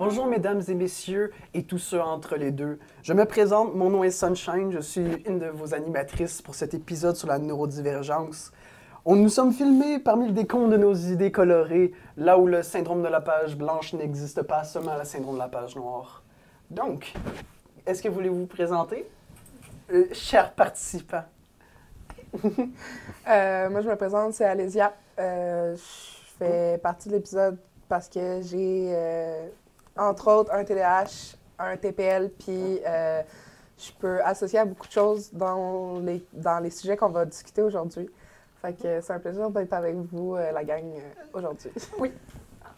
Bonjour mesdames et messieurs et tous ceux entre les deux. Je me présente, mon nom est Sunshine, je suis une de vos animatrices pour cet épisode sur la neurodivergence. Nous sommes filmés parmi le décompte de nos idées colorées, là où le syndrome de la page blanche n'existe pas, seulement le syndrome de la page noire. Donc, est-ce que vous voulez vous présenter, chers participants? Moi, je me présente, c'est Alésia. Je fais partie de l'épisode parce que j'ai, entre autres, un TDAH, un TPL, puis je peux associer à beaucoup de choses dans les sujets qu'on va discuter aujourd'hui. Fait que c'est un plaisir d'être avec vous, la gang, aujourd'hui. Oui.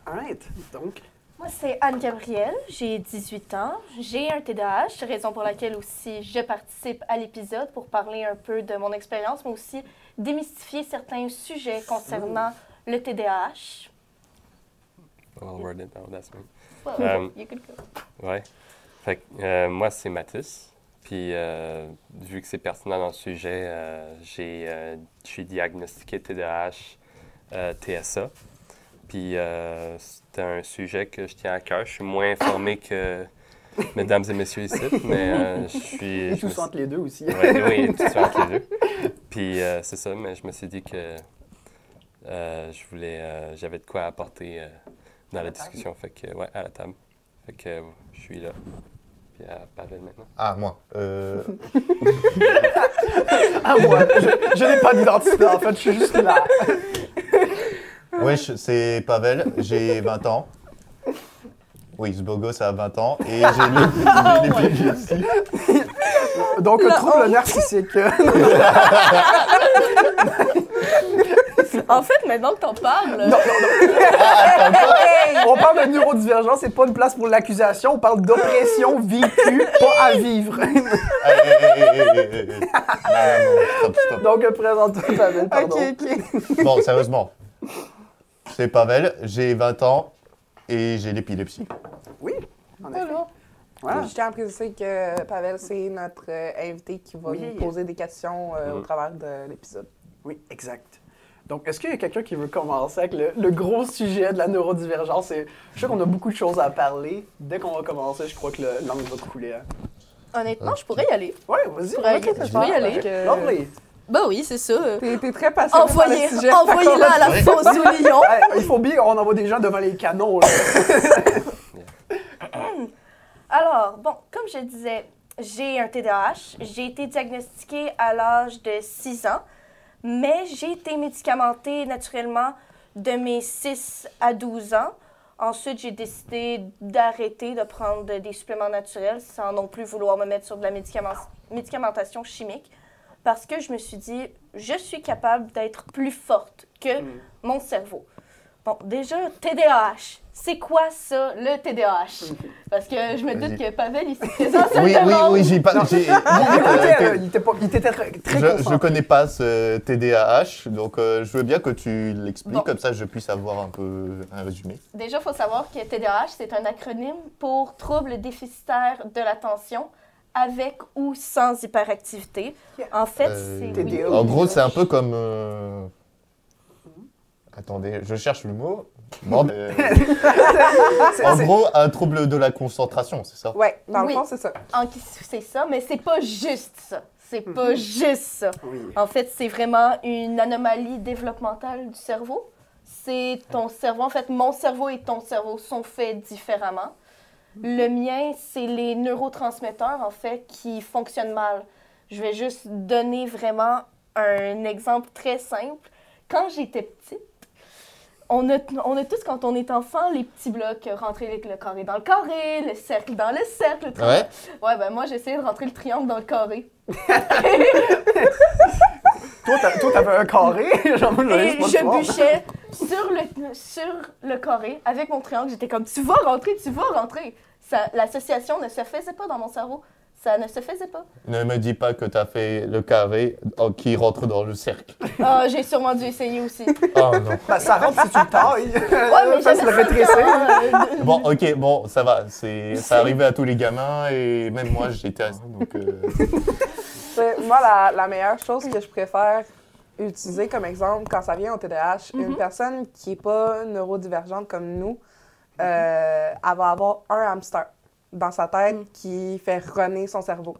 All right. Donc, moi, c'est Anne-Gabrielle, j'ai 18 ans, j'ai un TDAH, raison pour laquelle aussi je participe à l'épisode pour parler un peu de mon expérience, mais aussi démystifier certains sujets concernant le TDAH. I'll word it now, that's me. Well, you could go. Ouais. Fait que, moi, c'est Mathis. Puis, vu que c'est pertinent dans le sujet, je suis diagnostiqué TDAH, TSA. Puis, c'est un sujet que je tiens à cœur. Je suis moins informé que mesdames et messieurs ici, mais je suis... et tous entre les deux aussi. Oui, tous entre les deux. Puis, c'est ça, mais je me suis dit que j'avais de quoi apporter dans la discussion. Fait que, ouais, à la table. Fait que je suis là. Puis à Pavel maintenant. Ah, moi. Ah, moi, je n'ai pas d'identité, en fait, je suis juste là. Oui, c'est Pavel, j'ai 20 ans. Oui, ce beau gosse a 20 ans et j'ai l'épilepsie. Donc, trouble narcissique. En fait, maintenant que t'en parles... Non. On parle de neurodivergence, c'est pas une place pour l'accusation, on parle d'oppression vécue, pas à vivre. Stop. Donc, présente-toi, Pavel, pardon. OK. Bon, sérieusement. C'est Pavel, j'ai 20 ans et j'ai l'épilepsie. Oui, en effet. Voilà. Voilà. Je tiens à préciser que Pavel, c'est notre invité qui va nous poser des questions au travers de l'épisode. Oui, exact. Donc, est-ce qu'il y a quelqu'un qui veut commencer avec le gros sujet de la neurodivergence? Je sais qu'on a beaucoup de choses à parler. Dès qu'on va commencer, je crois que le langue va couler. Hein. Honnêtement, je pourrais y aller. Oui, vas-y. Je pourrais y aller. Lovely. Ben oui, c'est ça. T'es très passionné par le sujet. Envoyez-la à la fosse au lion. Hey, il faut bien qu'on envoie des gens devant les canons. Là. Alors, bon, comme je disais, j'ai un TDAH. J'ai été diagnostiquée à l'âge de 6 ans, mais j'ai été médicamentée naturellement de mes 6 à 12 ans. Ensuite, j'ai décidé d'arrêter de prendre des suppléments naturels sans non plus vouloir me mettre sur de la médicamentation chimique parce que je me suis dit, je suis capable d'être plus forte que mon cerveau. Bon, déjà, TDAH. C'est quoi ça, le TDAH? Parce que je me doute que Pavel, il s'est présent sur Oui, j'ai pas... Il était très concentré. Je connais pas ce TDAH, donc je veux bien que tu l'expliques, comme ça je puisse avoir un peu un résumé. Déjà, il faut savoir que TDAH, c'est un acronyme pour trouble déficitaire de l'attention avec ou sans hyperactivité. En fait, c'est... En gros, c'est un peu comme... Attendez, je cherche le mot. Bon, en gros, un trouble de la concentration, c'est ça? Oui, dans le fond, c'est ça. C'est ça, mais c'est pas juste ça. C'est pas juste ça. Oui. En fait, c'est vraiment une anomalie développementale du cerveau. C'est ton cerveau. En fait, mon cerveau et ton cerveau sont faits différemment. Le mien, c'est les neurotransmetteurs, en fait, qui fonctionnent mal. Je vais juste donner vraiment un exemple très simple. Quand j'étais petite, on a tous, quand on est enfant, les petits blocs, rentrer le carré dans le carré, le cercle dans le cercle. Le triangle. Ouais, ben moi, j'essayais de rentrer le triangle dans le carré. Toi, t'avais un carré? Genre, et je bûchais sur le carré avec mon triangle. J'étais comme, tu vas rentrer. L'association ne se faisait pas dans mon cerveau. Ça ne se faisait pas. Ne me dis pas que tu as fait le carré qui rentre dans le cercle. Ah, j'ai sûrement dû essayer aussi. Oh non. Ben, ça rentre si tu le tailles. Ouais, mais ça le rétrécir. Bon, ok, bon, ça va. Ça arrivait à tous les gamins et même moi, j'étais à ça. Donc, Moi, la meilleure chose que je préfère utiliser comme exemple quand ça vient au TDAH, une personne qui n'est pas neurodivergente comme nous, elle va avoir un hamster dans sa tête qui fait runner son cerveau.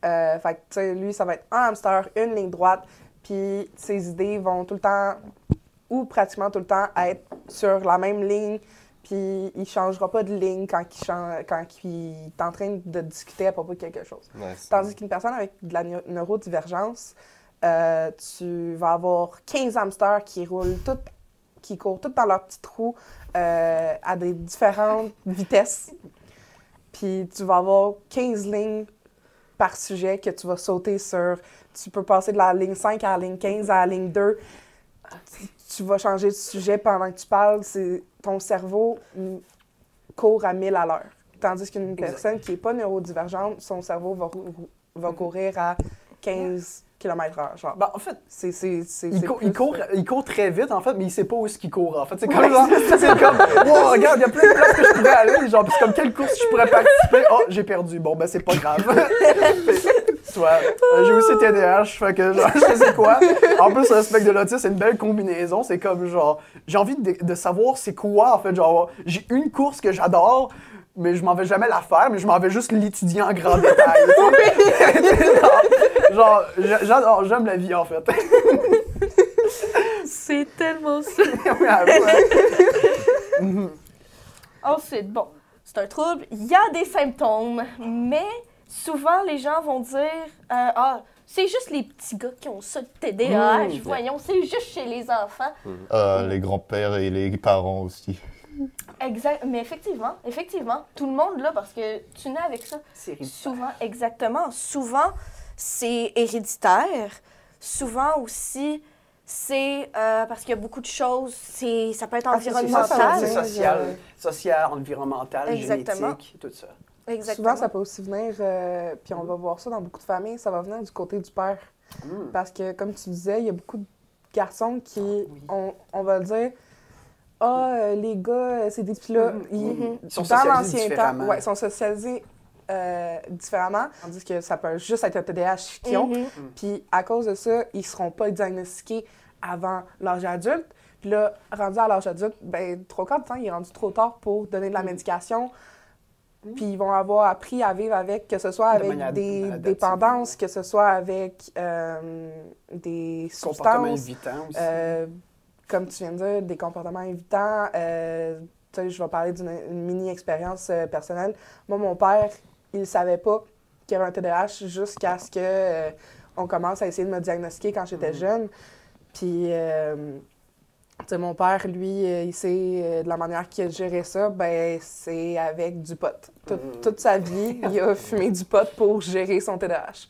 Fait que, tu sais, lui, ça va être un hamster, une ligne droite, puis ses idées vont tout le temps, ou pratiquement tout le temps, être sur la même ligne, puis il ne changera pas de ligne quand il est en train de discuter à propos de quelque chose. Nice. Tandis qu'une personne avec de la neurodivergence, tu vas avoir 15 hamsters qui courent tous dans leur petit trou à des différentes vitesses. Puis tu vas avoir 15 lignes par sujet que tu vas sauter sur. Tu peux passer de la ligne 5 à la ligne 15 à la ligne 2. Tu vas changer de sujet pendant que tu parles. Ton cerveau court à 1000 à l'heure. Tandis qu'une personne qui n'est pas neurodivergente, son cerveau va courir à 15 km/h. Genre. Ben, en fait, Il il court très vite, en fait, mais il sait pas où est-ce qu'il court, en fait. C'est comme, genre, c'est comme, wow, regarde, il y a plein de places que je pourrais aller, genre, puis c'est comme, quelle course je pourrais participer? Oh, j'ai perdu. Bon, ben, c'est pas grave. Soit, j'ai aussi TDAH, fait que, genre, je sais quoi. En plus, le spectre de l'autisme, c'est une belle combinaison. C'est comme, genre, j'ai envie de savoir c'est quoi, en fait. Genre, j'ai une course que j'adore, mais je m'en vais jamais la faire, mais je m'en vais juste l'étudier en grand détail. Genre, j'aime la vie, en fait. C'est tellement ça. Ensuite, bon, c'est un trouble, il y a des symptômes, mais souvent les gens vont dire c'est juste les petits gars qui ont ça de TDAH, voyons, c'est juste chez les enfants. Les grands-pères et les parents aussi. Exact, mais effectivement, tout le monde là, parce que tu nais avec ça. C'est héréditaire. Souvent, exactement. Souvent, c'est héréditaire. Souvent aussi, c'est parce qu'il y a beaucoup de choses, ça peut être environnemental. C'est social, environnemental, Exactement. génétique, tout ça. Exactement. Souvent, ça peut aussi venir, puis on va voir ça dans beaucoup de familles, ça va venir du côté du père. Parce que, comme tu disais, il y a beaucoup de garçons qui, on va dire, les gars, c'est des petits là. Ils sont dans socialisés l'ancien différemment. temps, ouais, ils sont socialisés différemment, tandis que ça peut juste être un TDAH qu'ils ont. Puis à cause de ça, ils ne seront pas diagnostiqués avant l'âge adulte. Puis là, rendu à l'âge adulte, ben, 3/4 du temps, il est rendu trop tard pour donner de la médication. Puis ils vont avoir appris à vivre avec, que ce soit avec des dépendances, que ce soit avec des Comportements substances. évitants aussi. Comme tu viens de dire, des comportements évitants. Je vais parler d'une mini-expérience personnelle. Moi, mon père, il ne savait pas qu'il y avait un TDAH jusqu'à ce qu'on commence à essayer de me diagnostiquer quand j'étais jeune. Puis, mon père, lui, il sait de la manière qu'il a géré ça, ben c'est avec du pot. Toute sa vie, il a fumé du pot pour gérer son TDAH.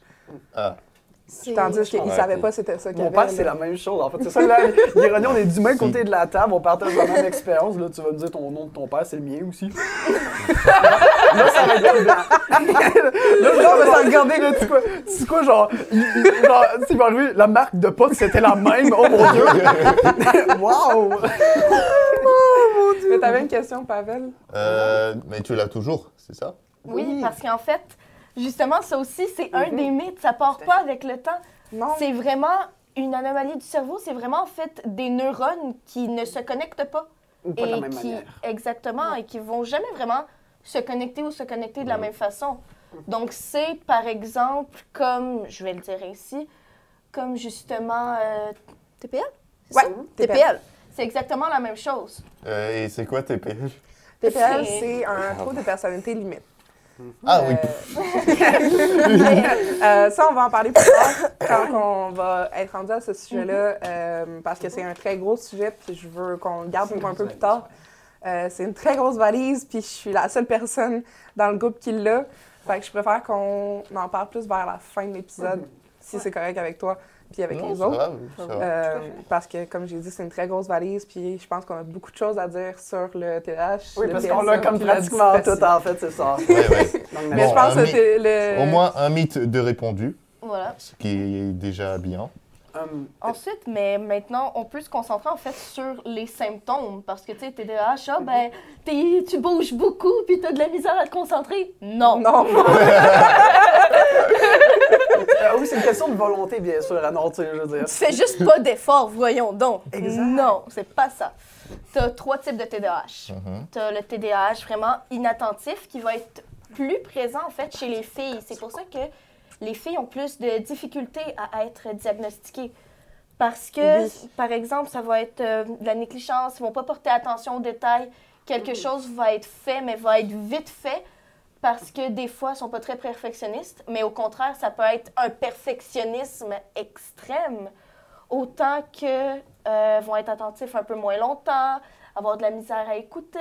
Tandis qu'il ne savait pas c'était ça qu'il y Mon avait. père, c'est la même chose, en fait. C'est ça, là, l'ironie, on est du même côté de la table, on partage la même expérience. Là, tu vas me dire ton nom de ton père, c'est le mien aussi. Là, ça va être blanc. Là, on va s'en regarder, là, tu sais quoi, genre, il va arriver, la marque de pote, c'était la même. Oh mon Dieu! Wow! Mais t'avais une question, Pavel? Mais tu l'as toujours, c'est ça? Oui, parce qu'en fait, justement, ça aussi, c'est un des mythes. Ça part pas avec le temps. Non. C'est vraiment une anomalie du cerveau. C'est vraiment, en fait, des neurones qui ne se connectent pas. Ou pas de la même manière. Exactement, et qui vont jamais vraiment se connecter de la même façon. Donc, c'est, par exemple, comme, je vais le dire ainsi, comme justement TPL? Oui, TPL. C'est exactement la même chose. Et c'est quoi TPL? TPL, c'est un trouble de personnalité limite. Ah oui. Ça, on va en parler plus tard quand on va être rendu à ce sujet-là, parce que c'est un très gros sujet, puis je veux qu'on le garde pour un peu plus tard. C'est une très grosse valise, puis je suis la seule personne dans le groupe qui l'a. Fait que je préfère qu'on en parle plus vers la fin de l'épisode, si c'est correct avec toi, puis avec les autres. Ça va. Parce que, comme j'ai dit, c'est une très grosse valise, puis je pense qu'on a beaucoup de choses à dire sur le TDAH. Oui, le parce TSA, qu'on l'a comme puis la pratiquement dyspraxie. tout, en fait, c'est ça. Ouais. Mais je pense que c'est Au moins un mythe de répondu, Voilà. ce qui est déjà bien. Ensuite, mais maintenant, on peut se concentrer en fait sur les symptômes. Parce que, tu sais, TDAH, ben, tu bouges beaucoup puis tu as de la misère à te concentrer. Non. Non. Oui, c'est une question de volonté, bien sûr, à non, tu sais, je veux dire. Tu fais juste pas d'effort, voyons donc. Exact. Non, c'est pas ça. Tu as 3 types de TDAH. Tu as le TDAH vraiment inattentif qui va être plus présent en fait chez les filles. C'est pour ça que les filles ont plus de difficultés à être diagnostiquées. Parce que, par exemple, ça va être de la négligence, ils vont pas porter attention aux détails. Quelque chose va être fait, mais va être vite fait. Parce que des fois, ils ne sont pas très perfectionnistes, mais au contraire, ça peut être un perfectionnisme extrême. Autant que vont être attentifs un peu moins longtemps, avoir de la misère à écouter,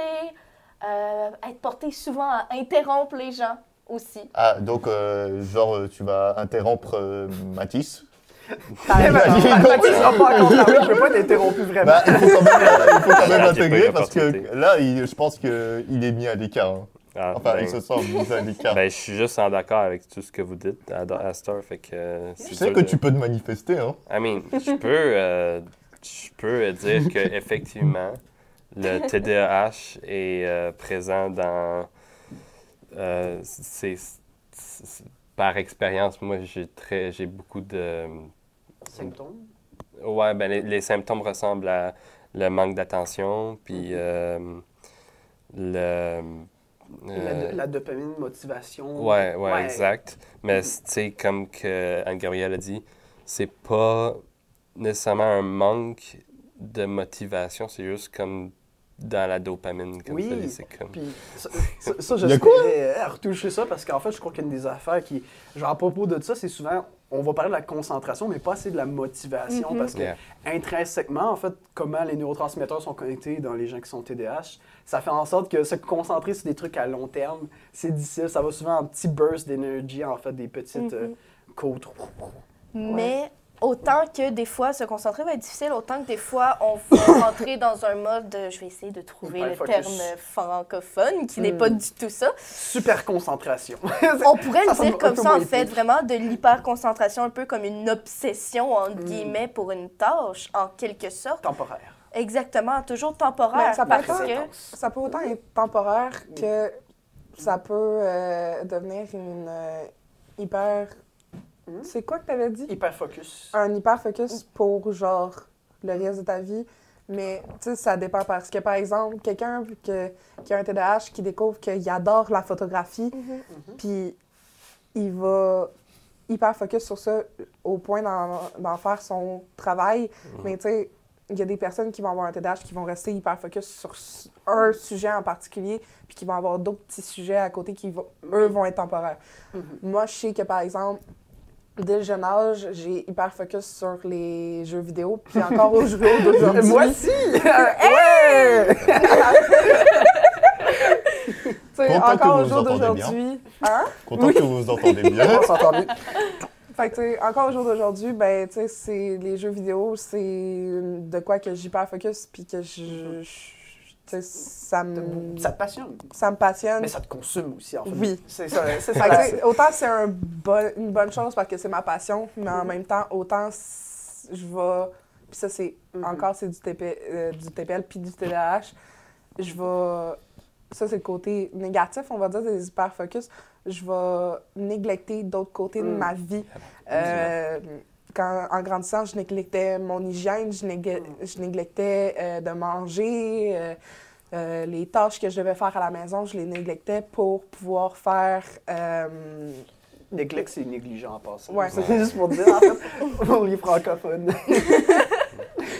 être portés souvent à interrompre les gens aussi. Ah, donc, genre, tu vas interrompre Mathis. Mathis sera pas encore là, je ne peux pas être interrompu vraiment. Bah, il faut quand même J'ai pas eu l'intégrer parce que l'opportunité. là, je pense qu'il est mis à l'écart. Hein. Ah, Enfin, ben, il se sent mis à l'écart. ben, je suis juste en accord avec tout ce que vous dites à cette heure, fait que... Tu sais que tu peux te manifester, hein. I mean, je peux dire qu'effectivement, le TDAH est présent dans... par expérience, moi, j'ai beaucoup de... Symptômes? Ouais, ben les symptômes ressemblent à le manque d'attention, puis La dopamine, motivation. ouais, exact. Mais tu sais, comme que Anne-Gabrielle a dit, c'est pas nécessairement un manque de motivation, c'est juste comme dans la dopamine, comme ça dit, c'est comme... Puis ça j'espérais retoucher ça parce qu'en fait, je crois qu'une des affaires qui, genre à propos de ça, c'est souvent, on va parler de la concentration, mais pas assez de la motivation parce que intrinsèquement, en fait, comment les neurotransmetteurs sont connectés dans les gens qui sont TDAH, ça fait en sorte que se concentrer sur des trucs à long terme, c'est difficile. Ça va souvent en petits bursts d'énergie, en fait, des petites côtes. Mais autant que des fois, se concentrer va être difficile, autant que des fois, on va rentrer dans un mode de, je vais essayer de trouver le terme francophone, qui n'est pas du tout ça. Super concentration. On pourrait Ça le semble dire un comme peu ça, moins en fait, épique. vraiment de l'hyperconcentration, un peu comme une obsession, entre guillemets, pour une tâche, en quelque sorte. Temporaire. Exactement, toujours temporaire. Mais ça parce peut que... Ça peut autant être temporaire que ça peut devenir une hyper... C'est quoi que tu avais dit? Hyper focus. Un hyper focus pour, genre, le reste de ta vie. Mais, tu sais, ça dépend parce que, par exemple, quelqu'un qui a un TDAH qui découvre qu'il adore la photographie, puis il va hyper focus sur ça au point d'en faire son travail. Mais, tu sais, il y a des personnes qui vont avoir un TDAH qui vont rester hyper focus sur un sujet en particulier, puis qui vont avoir d'autres petits sujets à côté qui, eux, vont être temporaires. Moi, je sais que, par exemple, dès le jeune âge, j'ai hyper focus sur les jeux vidéo, puis encore aux jeux d'aujourd'hui. Moi aussi! Ouais! Tu sais, Content que encore vous au jour vous entendez d'aujourd'hui. Hein? Content que vous vous entendez bien. On s'entend bien. Fait que, tu sais, encore au jour d'aujourd'hui, ben, tu sais, c'est les jeux vidéo, c'est de quoi que j'hyper focus, puis que tu sais, ça me Ça te passionne. passionne. Mais ça te consume aussi, en fait. Oui. C'est ça. C'est Fait ça. que, tu sais, autant c'est une bonne chose parce que c'est ma passion, mais en même temps, autant je vais... Puis ça, c'est encore, c'est du TPL puis du TDAH. Je vais... Ça, c'est le côté négatif, on va dire, des hyperfocus. Je vais néglecter d'autres côtés de ma vie. En grandissant, je néglectais mon hygiène, je néglectais de manger, les tâches que je devais faire à la maison, je les néglectais pour pouvoir faire... Néglect, c'est négligent en passant. Ouais. C'est juste pour dire, en fait, pour les francophones.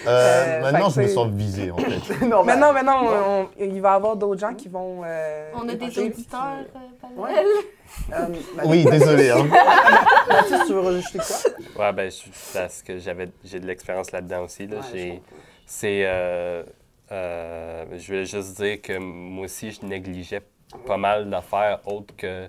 Maintenant, fait je me que sens visé, en fait. non, Mais non, il va y avoir d'autres gens qui vont... On a des écouter. auditeurs, Ouais. Oui, désolé. Hein. Mathis, tu veux rajouter quoi? Ouais, ben, parce que j'ai de l'expérience là-dedans aussi. Là. Ouais, Je voulais juste dire que moi aussi, je négligeais pas mal d'affaires autres que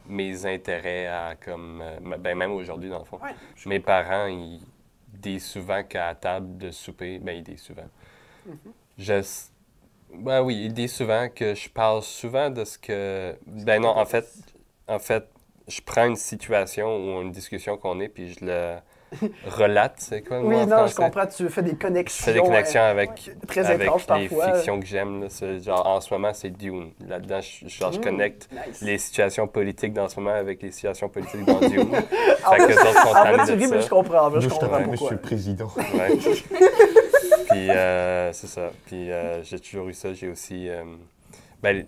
mes intérêts à comme... ben, même aujourd'hui, dans le fond. Ouais. Mes parents, ils disent souvent qu'à la table de souper, ben, ils disent souvent. Ben oui, ils disent souvent que je parle souvent de ce que... Ben non, en fait, je prends une situation ou une discussion qu'on est, puis relate, c'est quoi le mot Oui, en non, je français? comprends. Tu fais des connexions. Je fais des connexions avec, très avec étranges les parfois. fictions que j'aime. Là. Genre, en ce moment, c'est Dune. Là-dedans, je connecte Nice. les situations politiques dans ce moment avec les situations politiques dans Dune. En Fait que fait, les autres sont en fait, tannés tu de ris, ça. mais je comprends. Je Je comprends travaille, pourquoi. monsieur le président. Ouais. Puis, c'est ça. Puis, j'ai toujours eu ça. J'ai aussi... ben,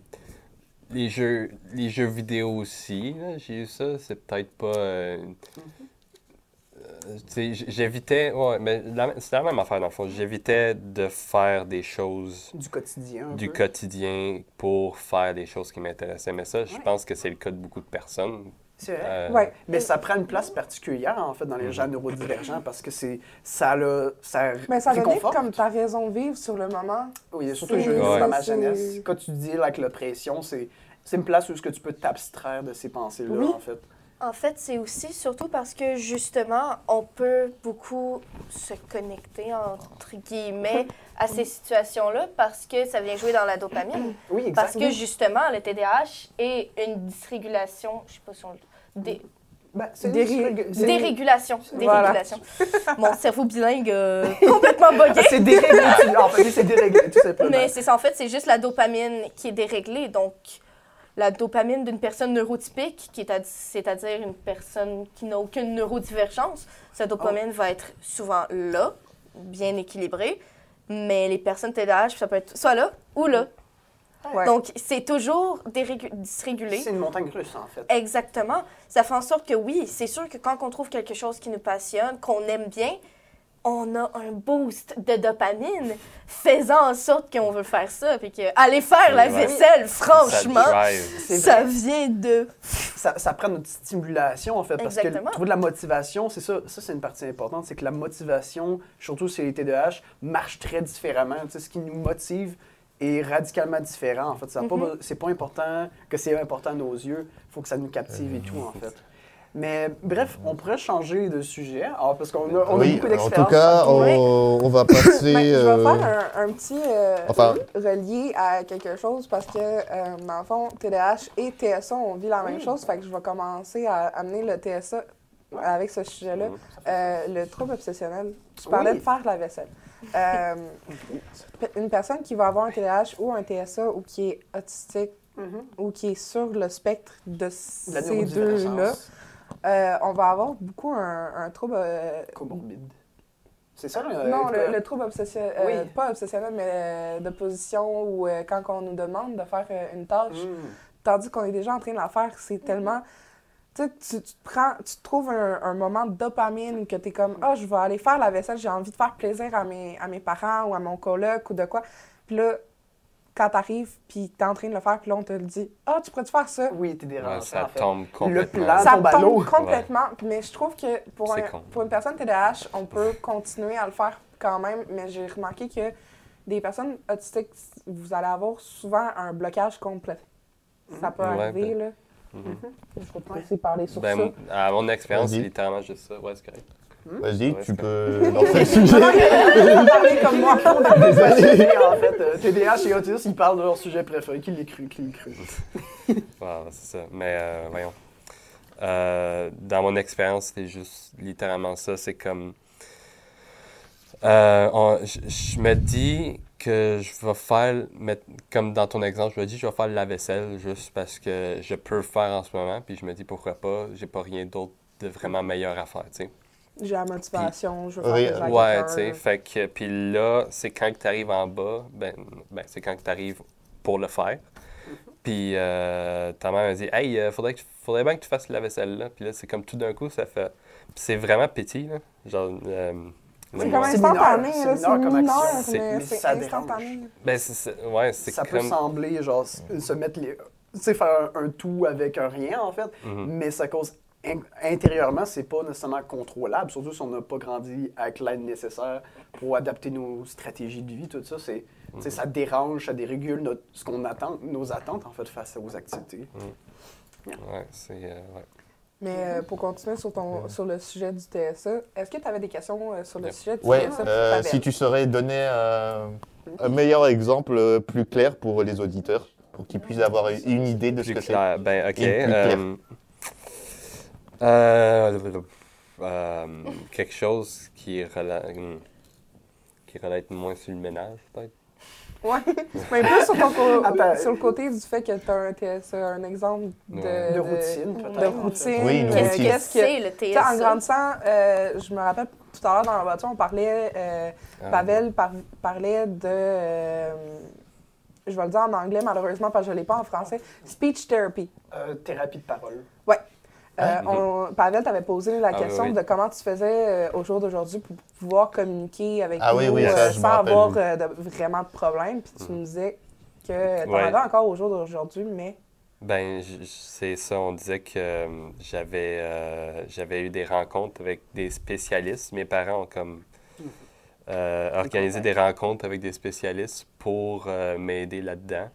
les jeux vidéo aussi, là, j'ai eu ça. C'est peut-être pas... tu sais, j'évitais... Ouais, mais c'est la même affaire, dans le fond. J'évitais de faire des choses Du quotidien. un du peu. quotidien pour faire des choses qui m'intéressaient. Mais ça, je pense que c'est le cas de beaucoup de personnes. C'est vrai. Ouais. Mais ça prend une place particulière, en fait, dans les gens neurodivergents parce que ça Mais ça donne réconforte. comme ta raison de vivre sur le moment. Oui, surtout C'est- je Ouais. dans ma c'est- jeunesse. Quand tu dis avec l'oppression, c'est une place où est-ce que tu peux t'abstraire de ces pensées-là, Oui. en fait. En fait, c'est aussi surtout parce que justement, on peut beaucoup se connecter, entre guillemets, à ces situations-là parce que ça vient jouer dans la dopamine. Oui, exact. Parce que justement, le TDAH est une dysrégulation, je sais pas si on Ben, c'est dérégulation. Voilà. Dérégulation. Mon cerveau bilingue complètement buggé. C'est déréglé. En fait, c'est déréglé, tout simplement. Mais c'est ça, en fait, c'est juste la dopamine qui est déréglée. Donc, la dopamine d'une personne neurotypique, c'est-à-dire une personne qui n'a aucune neurodivergence, sa dopamine va être souvent là, bien équilibrée. Mais les personnes TDAH, ça peut être soit là ou là. Ouais. Donc, c'est toujours dysrégulé. C'est une montagne russe, en fait. Exactement. Ça fait en sorte que oui, c'est sûr que quand on trouve quelque chose qui nous passionne, qu'on aime bien, on a un boost de dopamine faisant en sorte qu'on veut faire ça. Puis que aller faire la Ouais. vaisselle, franchement, Ça drive. C'est ça vrai. vient de... Ça prend notre stimulation, en fait, parce Exactement. que trouver de la motivation, c'est ça, c'est une partie importante, c'est que la motivation, surtout chez les TDAH, marche très différemment. Tu sais, ce qui nous motive est radicalement différent, en fait. C'est pas important que c'est important à nos yeux, il faut que ça nous captive et tout, en fait. Mais bref, on pourrait changer de sujet, alors, parce qu'on a Oui, beaucoup en d'expérience. tout cas, Oui. on va passer... Ben, je vais faire un petit Enfin- relié à quelque chose parce que, dans le fond, TDAH et TSA, on vit la même chose. Fait que je vais commencer à amener le TSA avec ce sujet-là. Le trouble obsessionnel. Tu parlais Oui. de faire la vaisselle. Une personne qui va avoir un TDAH ou un TSA ou qui est autistique Mhm. ou qui est sur le spectre de De la ces deux-là, neurodivergence on va avoir beaucoup un trouble... comorbide. C'est ça, non, le trouble obsessionnel, Oui. pas obsessionnel, mais de position ou quand on nous demande de faire une tâche, tandis qu'on est déjà en train de la faire, c'est tellement... Tu sais, tu te trouves un moment de dopamine que tu es comme « Ah, je vais aller faire la vaisselle, j'ai envie de faire plaisir à mes parents ou à mon coloc ou de quoi. » Puis là, quand t'arrives, puis t'es en train de le faire, puis là, on te le dit « Ah, tu pourrais-tu faire ça? » Oui, t'es Ouais, dérangé, ça en fait. tombe complètement. plan- Ça tombe à l'eau. tombe complètement, mais je trouve que pour, C'est con. pour une personne TDAH, on peut continuer à le faire quand même, mais j'ai remarqué que des personnes autistiques, vous allez avoir souvent un blocage complet. Ça peut Ouais, arriver, ben, là. Mhm. Je vais te laisser parler sur Ben, ça. à mon expérience, c'est Vas-y. littéralement juste ça. Ouais, c'est correct. Vas-y, Ouais, tu c'est peux lancer le sujet. Parler comme moi. Désolé, en fait. TDAH et autisme, ils parlent de leur sujet préféré. Qui l'est cru? Wow, c'est ça. Mais voyons. Dans mon expérience, c'était juste littéralement ça. C'est comme... je me dis que je vais faire... Comme dans ton exemple, je me dis je vais faire la vaisselle juste parce que je peux le faire en ce moment. Puis je me dis pourquoi pas, j'ai pas rien d'autre de vraiment meilleur à faire, tu sais. J'ai la motivation, je veux faire Oui, plaisir à Ouais, quelqu'un. tu sais, fait que, puis là, c'est quand tu arrives en bas, ben c'est quand tu arrives pour le faire. Puis ta mère me dit, hey, faudrait bien que tu fasses la vaisselle là. Puis là, c'est comme tout d'un coup, ça fait. Puis c'est vraiment petit, là. Genre. C'est le comme mois- C'est instantané, mineur, là, c'est c'est mineur comme mineur, action, mais mais c'est ça dérange. instantané. Ben, ouais, c'est Ça peut comme. sembler, genre, se mettre les... Tu sais, faire un tout avec un rien, en fait, Mhm. mais ça cause... Intérieurement, c'est pas nécessairement contrôlable, surtout si on n'a pas grandi avec l'aide nécessaire pour adapter nos stratégies de vie, tout ça. Tu sais, ça dérange, ça dérégule ce qu'on attend, nos attentes, en fait, face aux activités. Ouais, c'est. Ouais. Mais pour continuer sur le sujet du TSA, est-ce que tu avais des questions sur le sujet du Ouais, TSA? Pavel? si tu saurais donner un meilleur exemple plus clair pour les auditeurs, pour qu'ils puissent avoir une idée de ce Plus que c'est. clair. Ben, OK. Et plus clair. quelque chose qui relate moins sur le ménage, peut-être. Ouais, mais plus sur, Attends. sur le côté du fait que tu as un TSA, un exemple De routine, peut-être. De routine. Oui, une Qu'est-ce routine. que Qu'est-ce que... c'est le Tu sais, en TSA? grandissant, je me rappelle tout à l'heure dans la voiture, on parlait, Pavel parlait de, je vais le dire en anglais malheureusement parce que je ne l'ai pas en français, speech therapy. Thérapie de parole. Ouais. Pavel t'avait posé la Ah, question oui. de comment tu faisais au jour d'aujourd'hui pour pouvoir communiquer avec Ah, nous oui, ça, je me sans rappelle. avoir vraiment de problème. Puis tu me disais que tu en Ouais. avais encore au jour d'aujourd'hui, mais... Ben, c'est ça, on disait que j'avais eu des rencontres avec des spécialistes. Mes parents ont comme organisé des rencontres avec des spécialistes pour m'aider là-dedans.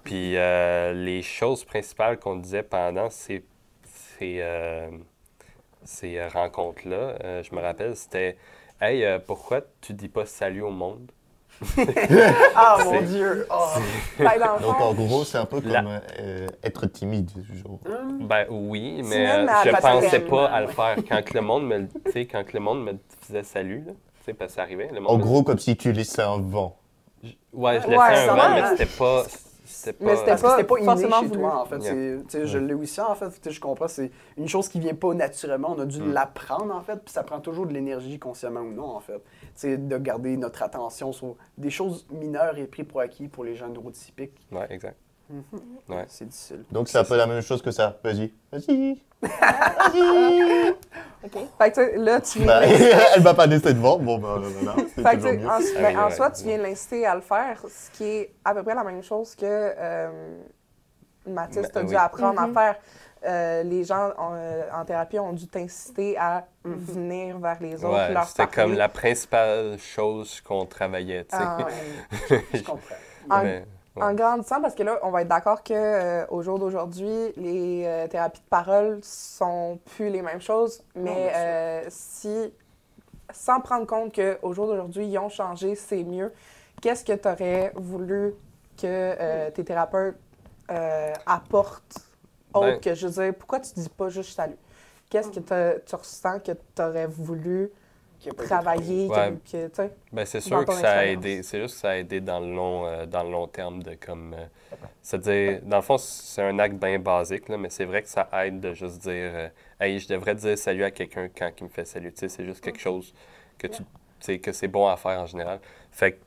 Puis les choses principales qu'on disait pendant ces rencontres-là, je me rappelle, c'était « Hey, pourquoi tu dis pas salut au monde? » Ah, mon C'est- Dieu! Oh. Ben, dans le Donc, fond, en gros, c'est un peu comme La- être timide. Genre. Ben oui, mais Timide, mais à je la pensais paterne. pas à le faire quand que le monde me, tu sais, quand que le monde me disait salut, là, tu sais, parce que ça arrivait. Le monde En me- gros, comme si tu laissais un vent. Ouais, je laissais Ouais, un ça vent, va. mais c'était pas... C'était Mais c'était Parce que c'était pas inné forcément chez voulu. toi, en fait. Yeah. Tu sais, je l'ai aussi, en fait. Tu sais, je comprends. C'est une chose qui vient pas naturellement. On a dû l'apprendre, en fait. Puis ça prend toujours de l'énergie, consciemment ou non, en fait. Tu sais, de garder notre attention sur des choses mineures et pris pour acquis pour les gens neurotypiques. Ouais, exact. Ouais. C'est difficile. Donc, c'est un peu la même chose que ça. Vas-y. Vas-y. Fait que tu sais, là, tu viens Bah, de l'inciter. elle m'a pas laissé de vent. Bon, ben, voilà. C'est Fait que, toujours tu sais, mieux. en, Ah ben, oui, en ouais. soi, tu viens de l'inciter à le faire, ce qui est à peu près la même chose que Mathis t'a Ben, dû oui. apprendre à faire. Les gens en thérapie ont dû t'inciter à venir vers les autres, Ouais, leur c'était parler. comme la principale chose qu'on travaillait, tu sais. Ah, Je comprends. En- Mais, ouais. En grandissant, parce que là, on va être d'accord qu'au jour d'aujourd'hui, les thérapies de parole sont plus les mêmes choses, mais si, sans prendre compte qu'au jour d'aujourd'hui, ils ont changé, c'est mieux, qu'est-ce que tu aurais voulu que tes thérapeutes apportent autre Ben- que, je veux dire, pourquoi tu dis pas juste salut? Qu'est-ce que tu ressens que tu aurais voulu Qui a pas été travailler, Ouais. que, tu sais? Ben, c'est Dans sûr ton que ça a expérience. aidé. C'est juste que ça a aidé dans le long terme de comme. C'est-à-dire, dans le fond, c'est un acte bien basique, là, mais c'est vrai que ça aide de juste dire hey, je devrais dire salut à quelqu'un quand il me fait salut. Tu sais, c'est juste quelque chose que tu sais, que c'est bon à faire en général. Fait que,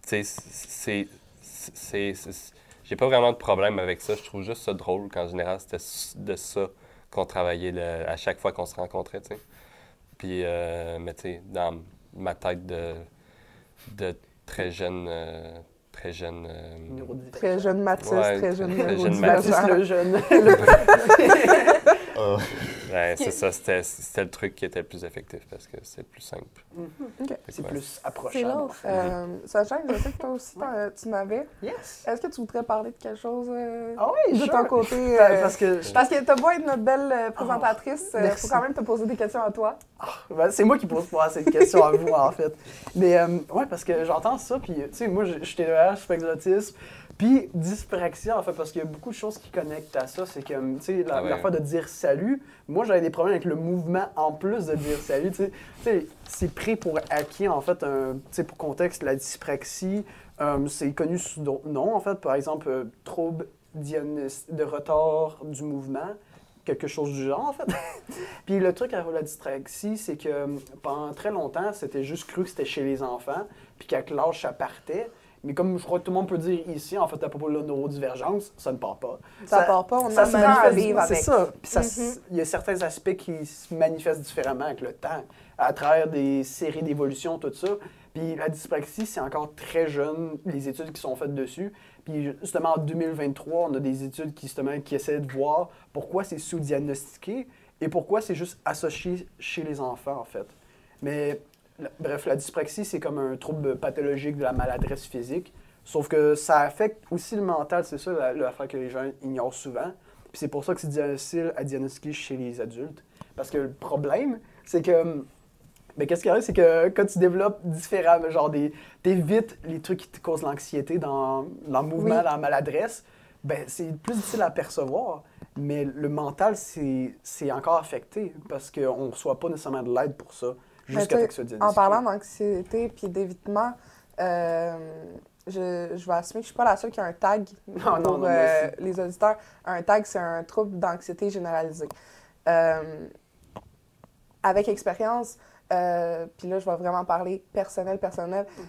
tu sais, j'ai pas vraiment de problème avec ça. Je trouve juste ça drôle qu'en général, c'était de ça qu'on travaillait à chaque fois qu'on se rencontrait, tu sais. Puis, mais tu sais, dans ma tête de très jeune, neurodivers. Très jeune Mathis, Ouais, très jeune très jeune neurodivergent. Mathis le jeune. ouais, c'est ça, c'était le truc qui était le plus effectif parce que c'est plus simple. OK. Fait que, C'est ouais. plus C'est approchable. l'autre. Sachant que je sais que toi aussi, tu m'avais. Yes! Est-ce que tu voudrais parler de quelque chose Ah oui, de sure. ton côté? Parce que Parce que t'as beau être notre belle présentatrice, il merci. faut quand même te poser des questions à toi. ben, c'est moi qui pose pas assez de questions à vous, en fait. Mais ouais, parce que j'entends ça, puis tu sais, moi, je suis TDAH, spectre d'autisme, puis dyspraxia, en fait, parce qu'il y a beaucoup de choses qui connectent à ça. C'est que, tu sais, Ah ouais. la fois de dire salut, moi, j'avais des problèmes avec le mouvement en plus de dire salut. Tu sais, c'est pris pour acquis, en fait, tu sais, pour contexte, la dyspraxie, c'est connu sous d'autres noms, en fait. Par exemple, trouble de retard du mouvement, quelque chose du genre, en fait. Puis le truc avec la dyspraxie, c'est que pendant très longtemps, c'était juste cru que c'était chez les enfants, puis qu'avec l'âge, ça partait. Mais comme je crois que tout le monde peut dire ici, en fait, à propos de la neurodivergence, ça ne part pas. Ça part pas, on ça apprend se à manifeste, vivre c'est avec. ça. Puis il y a certains aspects qui se manifestent différemment avec le temps, à travers des séries d'évolution, tout ça. Puis la dyspraxie, c'est encore très jeune, les études qui sont faites dessus. Puis justement, en 2023, on a des études qui essaient de voir pourquoi c'est sous-diagnostiqué et pourquoi c'est juste associé chez les enfants, en fait. Mais bref, la dyspraxie, c'est comme un trouble pathologique de la maladresse physique. Sauf que ça affecte aussi le mental, c'est ça l'affaire que les gens ignorent souvent. Puis c'est pour ça que c'est difficile à diagnostiquer chez les adultes. Parce que le problème, c'est que... Mais qu'est-ce qui arrive, c'est que quand tu développes différents, genre t'évites les trucs qui te causent l'anxiété dans le mouvement, Oui. dans la maladresse, ben c'est plus difficile à percevoir. mais le mental, c'est encore affecté parce qu'on ne reçoit pas nécessairement de l'aide pour ça, jusqu'à Mais ce que ça tu sais, devienne en parlant d'anxiété puis d'évitement, je vais assumer que je suis pas la seule qui a un tag Non, pour moi aussi. les auditeurs. Un tag, c'est un trouble d'anxiété généralisée. Avec expérience, puis là, je vais vraiment parler personnel.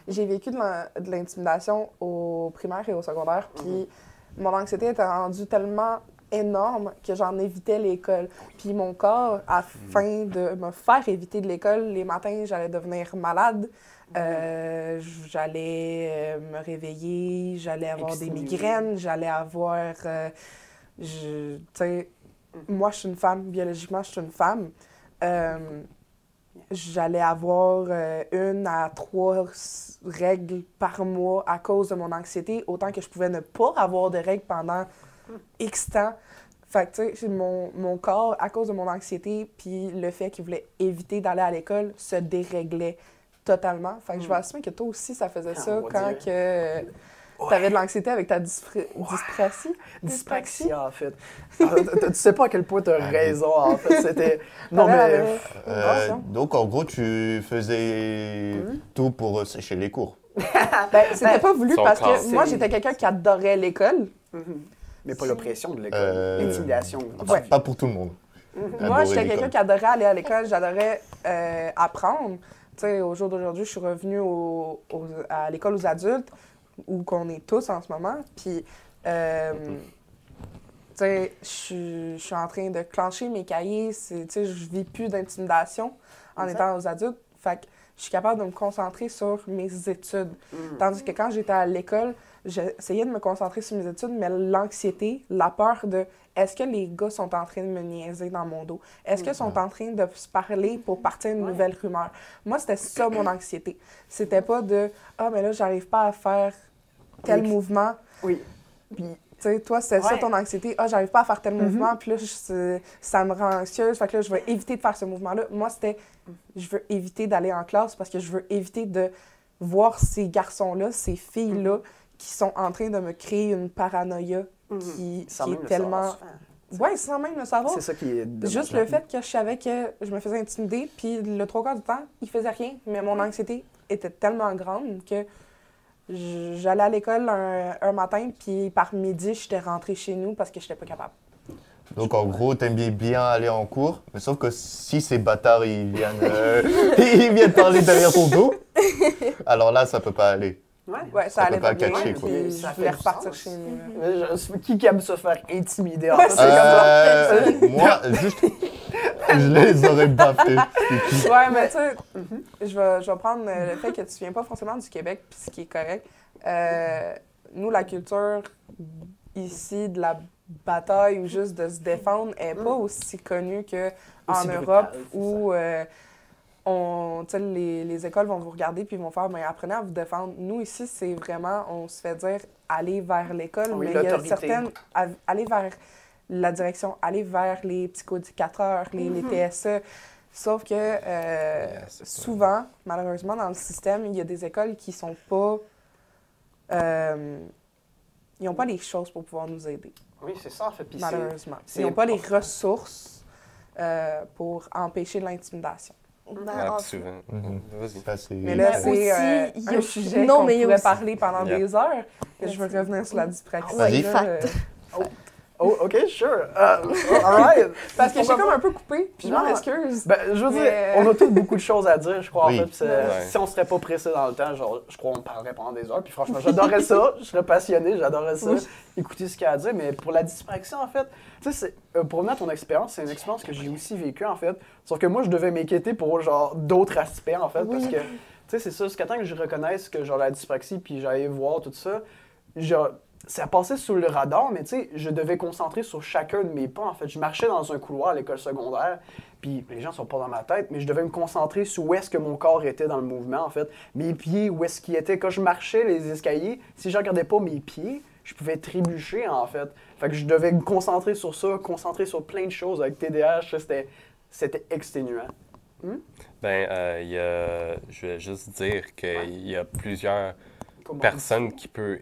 J'ai vécu de l'intimidation au primaire et au secondaire, puis mon anxiété était rendue tellement énorme que j'en évitais l'école. Puis mon corps, afin de me faire éviter de l'école, les matins, j'allais devenir malade. J'allais me réveiller, j'allais avoir des migraines, j'allais avoir... tu sais, moi, je suis une femme, biologiquement, je suis une femme. J'allais avoir 1 à 3 règles par mois à cause de mon anxiété, autant que je pouvais ne pas avoir de règles pendant X temps. Fait que, tu sais, mon corps, à cause de mon anxiété, puis le fait qu'il voulait éviter d'aller à l'école, se déréglait totalement. Fait que je vais assumer que toi aussi, ça faisait ça quand que t'avais de l'anxiété avec ta dyspraxie. Dyspraxie, en fait. Tu sais pas à quel point tu as raison, en fait. C'était... Non, mais... Donc, en gros, tu faisais tout pour sécher les cours. Ben, c'était pas voulu Son parce corps, que moi, c'est- j'étais quelqu'un qui adorait l'école. Mais pas l'oppression de l'école, Euh, l'intimidation. Ouais. Pas pour tout le monde. Moi, Adorer j'étais l'école. quelqu'un qui adorait aller à l'école, j'adorais apprendre. Tu sais, au jour d'aujourd'hui, je suis revenue à l'école aux adultes, où qu'on est tous en ce moment. Puis, tu sais, je suis en train de clencher mes cahiers. Tu sais, je vis plus d'intimidation en Exact. étant aux adultes. Fait que je suis capable de me concentrer sur mes études. Tandis que quand j'étais à l'école, j'essayais de me concentrer sur mes études, mais l'anxiété, la peur de est-ce que les gars sont en train de me niaiser dans mon dos? Est-ce qu'ils sont en train de se parler pour partir une nouvelle rumeur? Moi, c'était ça mon anxiété. C'était pas de ah, mais là, j'arrive pas à faire tel Oui. mouvement. Oui. Puis, Tu sais, toi, c'était ça Ouais. ton anxiété. Ah, j'arrive pas à faire tel mouvement, puis là, ça me rend anxieuse. Fait que là, je vais éviter de faire ce mouvement-là. Moi, c'était je veux éviter d'aller en classe parce que je veux éviter de voir ces garçons-là, ces filles-là, qui sont en train de me créer une paranoïa qui sans est même le tellement. savoir souvent. Ouais, sans même le savoir. C'est ça qui est Juste le fait que je savais que je me faisais intimider, puis le 3/4 du temps, il faisait rien. Mais mon anxiété était tellement grande que j'allais à l'école un matin, puis par midi, j'étais rentrée chez nous parce que j'étais pas capable. Donc, en gros, t'aimais bien aller en cours, mais sauf que si ces bâtards, ils viennent parler derrière ton dos, alors là, ça peut pas aller. Ouais, Ça ça allait peut pas pas bien, catcher, puis quoi. je Ça fait voulais du repartir sens. chez nous. Mais qui aime se faire intimider? En Ouais, fait, c'est comme Moi, juste, je les aurais baffés. Ouais, mais tu sais, je vais prendre le fait que tu viens pas forcément du Québec, puis ce qui est correct. Nous, la culture ici de la bataille ou juste de se défendre est pas aussi connue qu'en Aussi Europe brutale, c'est où tu sais, les écoles vont vous regarder puis ils vont faire mais apprenez à vous défendre. Nous, ici, c'est vraiment, on se fait dire aller vers l'école, Oui, mais il y a l'autorité. certaines. Aller vers la direction, aller vers les psychodécateurs, les TSE. Sauf que souvent, malheureusement, dans le système, il y a des écoles qui sont pas. Ils n'ont pas les choses pour pouvoir nous aider, Oui, c'est ça, en fait. Puis malheureusement. c'est Ils n'ont pas les important. ressources pour empêcher l'intimidation. Ben, Souvent. Vas-y. Ça, c'est... Mais là, Mais c'est aussi, il y a- un sujet non, qu'on mais il y a pourrait aussi- parler pendant Yeah. des heures. Et je veux revenir sur la dyspraxie. Vas-y. là, Fact. Oh, OK, sure. all right. Parce que j'ai Pourquoi comme pas? un peu coupé, puis je m'en Non. excuse. Ben, je veux dire, Mais- on a tous beaucoup de choses à dire, je crois. Oui. En fait, puis Ouais. si on serait pas pressé dans le temps, genre, je crois qu'on parlerait pendant des heures. Puis franchement, j'adorais ça. Je serais passionné, j'adorais ça. Écouter ce qu'il y a à dire. Mais pour la dyspraxie, en fait, tu sais, pour revenir à ton expérience, c'est une expérience que j'ai aussi vécue, en fait. Sauf que moi, je devais m'inquiéter pour, genre, d'autres aspects, en fait. Parce que, tu sais, c'est ça, jusqu'à temps que je reconnaisse que, genre, la dyspraxie, puis j'allais voir tout ça, genre, ça passait sous le radar, mais tu sais, je devais concentrer sur chacun de mes pas, en fait. Je marchais dans un couloir à l'école secondaire, puis les gens sont pas dans ma tête, mais je devais me concentrer sur où est-ce que mon corps était dans le mouvement, en fait. Mes pieds, où est-ce qu'ils étaient. Quand je marchais les escaliers, si je regardais pas mes pieds, je pouvais trébucher, en fait. Fait que je devais me concentrer sur ça, concentrer sur plein de choses. Avec TDAH, ça, c'était exténuant. Je vais juste dire qu'il y a plusieurs Comment- personnes qui peuvent...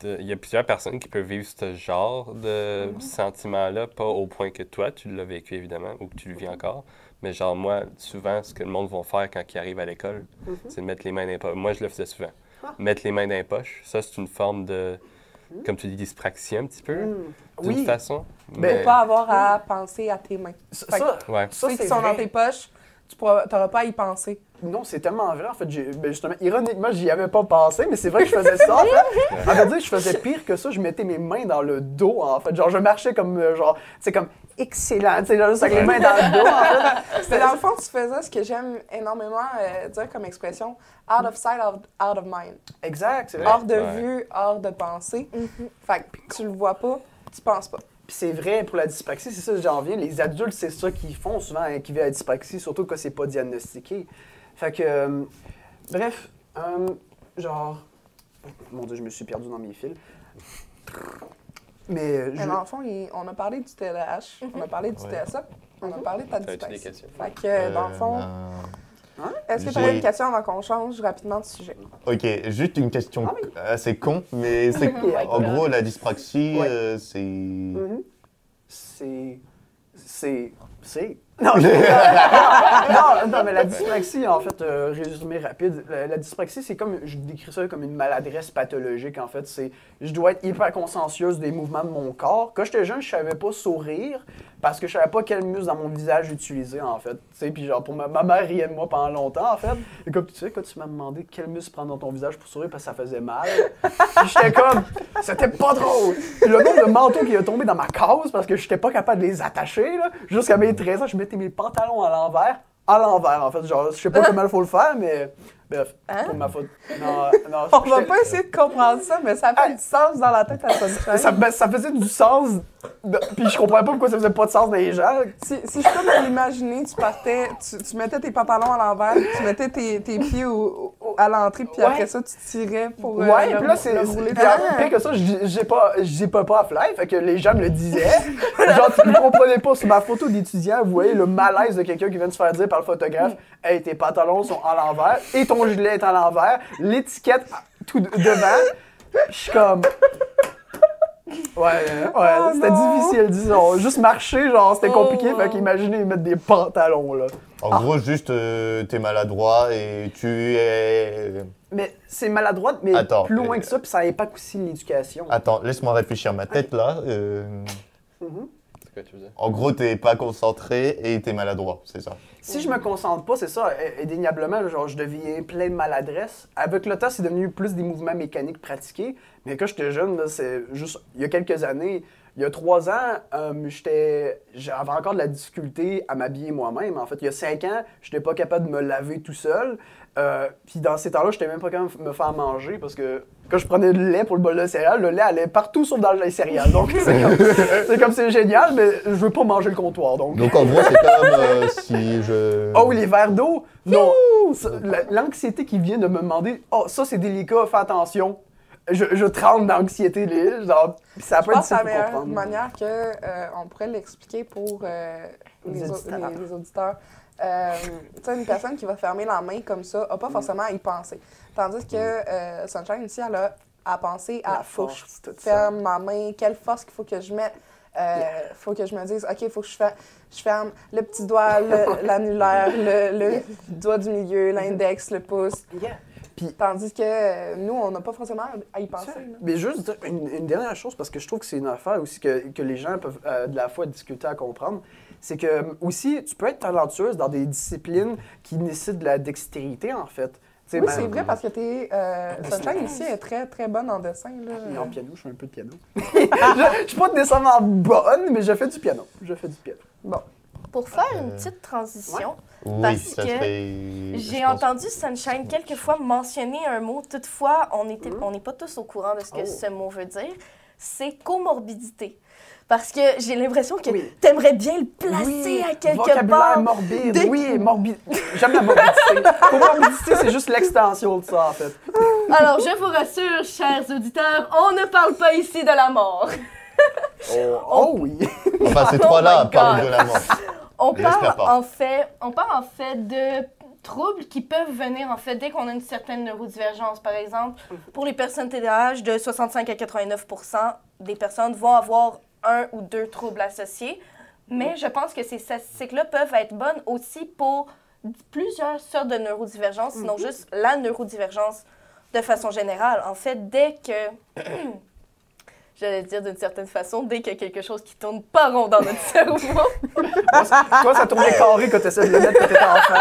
il y a plusieurs personnes qui peuvent vivre ce genre de sentiment-là, pas au point que toi, tu l'as vécu évidemment, ou que tu le vis encore. Mais genre, moi, souvent, ce que le monde va faire quand ils arrivent à l'école, c'est de mettre les mains dans les poches. Moi, je le faisais souvent. Mettre les mains dans les poches, ça, c'est une forme de, comme tu dis, dyspraxie un petit peu, d'une façon. Mais pas avoir à penser à tes mains. Ouais. Ceux qui sont dans tes poches, tu n'auras pas à y penser. Non, c'est tellement vrai. En fait, justement, ironiquement, j'y avais pas pensé, mais c'est vrai que je faisais ça. En fait, à vrai dire, je faisais pire que ça. Je mettais mes mains dans le dos, en fait. Genre, je marchais comme, genre, c'est comme excellent, tu sais, genre, juste avec les mains dans le dos, en fait. C'était dans le fond, tu faisais ce que j'aime énormément dire comme expression, out of sight, out of mind. Exact, c'est vrai. Hors de vue, hors de pensée. Fait que tu le vois pas, tu penses pas. Puis c'est vrai pour la dyspraxie, c'est ça, j'en viens. Les adultes, c'est ça qu'ils font souvent, hein, qui vivent la dyspraxie, surtout quand c'est pas diagnostiqué. Fait que, bref, genre, mon Dieu, je me suis perdu dans mes fils. Mais dans le fond, on a parlé du TDAH, on a parlé du TSA, on a parlé de ta dyspraxie. Fait que, dans le fond, est-ce que tu avais une question avant qu'on change rapidement de sujet? Ok, juste une question assez con, mais c'est en gros, la dyspraxie, c'est... Non, non, mais la dyspraxie, en fait, résumé rapide, la dyspraxie, c'est comme, je décris ça comme une maladresse pathologique, en fait. C'est, je dois être hyper consciencieuse des mouvements de mon corps. Quand j'étais jeune, je savais pas sourire parce que je savais pas quel muscle dans mon visage utiliser, en fait. Tu sais, puis genre, pour ma mère riait de moi pendant longtemps, en fait. Et comme tu sais, quand tu m'as demandé quel muscle prendre dans ton visage pour sourire parce que ça faisait mal, puis j'étais comme, c'était pas drôle. Puis le nombre de manteaux qui est tombé dans ma case parce que j'étais pas capable de les attacher, là, jusqu'à mes 13 ans, je mettais mes pantalons à l'envers, en fait. Genre, je sais pas comment il faut le faire, mais bref, pour ma faute. Non, on va pas essayer de comprendre ça, mais ça fait du sens dans la tête à Sunshine. Ça faisait du sens, puis je comprenais pas pourquoi ça faisait pas de sens dans les gens. Si je peux me l'imaginer, tu mettais tes pantalons à l'envers, tu mettais tes pieds à l'entrée, puis après ça, tu tirais pour puis là, c'est rouler. Pire que ça, j'ai pas à fly, fait que les gens me le disaient. Genre, tu ne comprenais pas, sur ma photo d'étudiant, vous voyez le malaise de quelqu'un qui vient de se faire dire par le photographe, « Hey, tes pantalons sont à l'envers, et ton gilet est à l'envers, l'étiquette tout devant. » Je suis comme... c'était difficile, disons. Juste marcher, genre, c'était compliqué, fait qu'imaginez mettre des pantalons, là. En gros, juste, t'es maladroit et tu es... Mais c'est maladroit, mais plus loin que ça, puis ça impacte aussi l'éducation. Attends, laisse-moi réfléchir ma tête, là. C'est quoi tu veux dire? En gros, t'es pas concentré et t'es maladroit, c'est ça? Si je me concentre pas, c'est ça, indéniablement, genre, je deviens plein de maladresse. Avec le temps, c'est devenu plus des mouvements mécaniques pratiqués. Mais quand j'étais jeune, là, c'est juste, il y a quelques années, il y a 3 ans, j'avais encore de la difficulté à m'habiller moi-même. En fait, il y a 5 ans, je n'étais pas capable de me laver tout seul. Puis dans ces temps-là, je n'étais même pas capable de me faire manger parce que quand je prenais le lait pour le bol de céréales, le lait allait partout sauf dans les céréales. Donc c'est génial, mais je veux pas manger le comptoir. Donc en gros, c'est comme si je... Oh oui, les verres d'eau! Non! L'anxiété qui vient de me demander « Oh, ça c'est délicat, fais attention! » Je tremble d'anxiété, genre, ça peut être difficile pour comprendre. Je pense que c'est la meilleure manière qu'on pourrait l'expliquer pour les auditeurs. Tu sais, une personne qui va fermer la main comme ça n'a pas forcément à y penser. Tandis que Sunshine, ici, elle a à penser à « faut que je ferme ma main, quelle force qu'il faut que je mette. Faut que je me dise, OK, il faut que je ferme le petit doigt, l'annulaire, le doigt du milieu, l'index, le pouce. » Puis, tandis que nous, on n'a pas forcément à y penser. Mais juste dire une dernière chose, parce que je trouve que c'est une affaire aussi que les gens peuvent de la fois discuter à comprendre, c'est que aussi, tu peux être talentueuse dans des disciplines qui nécessitent de la dextérité, en fait. T'sais, oui, c'est vrai, parce que Sunshine ici est très, très bonne en dessin. Là. Et en piano, je fais un peu de piano. Je suis pas nécessairement bonne, mais je fais du piano. Bon. Pour faire une petite transition, oui, parce que j'ai entendu Sunshine quelques fois mentionner un mot, toutefois, on n'est pas tous au courant de ce que ce mot veut dire, c'est comorbidité. Parce que j'ai l'impression que tu aimerais bien le placer à quelque part. Morbide, morbide. J'aime la morbidité. Comorbidité, c'est juste l'extension de ça, en fait. Alors, je vous rassure, chers auditeurs, on ne parle pas ici de la mort. Oui. Enfin, ces trois-là parlent de la mort. On parle en fait de troubles qui peuvent venir, en fait, dès qu'on a une certaine neurodivergence. Par exemple, pour les personnes TDAH, de 65 à 89 des personnes vont avoir un ou deux troubles associés. Mais je pense que ces statistiques-là peuvent être bonnes aussi pour plusieurs sortes de neurodivergences, sinon juste la neurodivergence de façon générale. En fait, dès que, j'allais dire d'une certaine façon, dès qu'il y a quelque chose qui tourne pas rond dans notre cerveau. Toi, ça tournait carré quand tu essaies de le mettre quand t'étais enfant.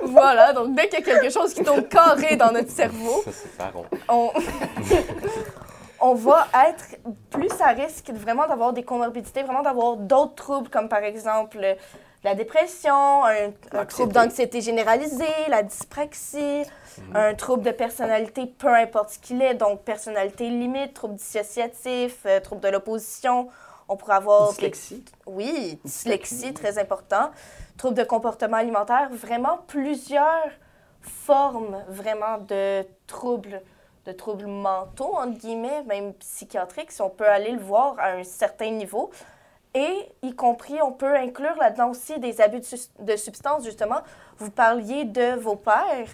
Voilà, donc dès qu'il y a quelque chose qui tourne carré dans notre cerveau, Ça, c'est pas rond. on va être plus à risque vraiment d'avoir des comorbidités, vraiment d'avoir d'autres troubles, comme par exemple la dépression, un trouble d'anxiété généralisée, la dyspraxie, un trouble de personnalité, peu importe ce qu'il est, donc personnalité limite, trouble dissociatif, trouble de l'opposition. On pourrait avoir... Dyslexie. Oui, dyslexie, très important. Trouble de comportement alimentaire, vraiment plusieurs formes vraiment de troubles mentaux, entre guillemets, même psychiatriques, si on peut aller le voir à un certain niveau. Et, y compris, on peut inclure là-dedans aussi des abus de substances, justement. Vous parliez de vos pères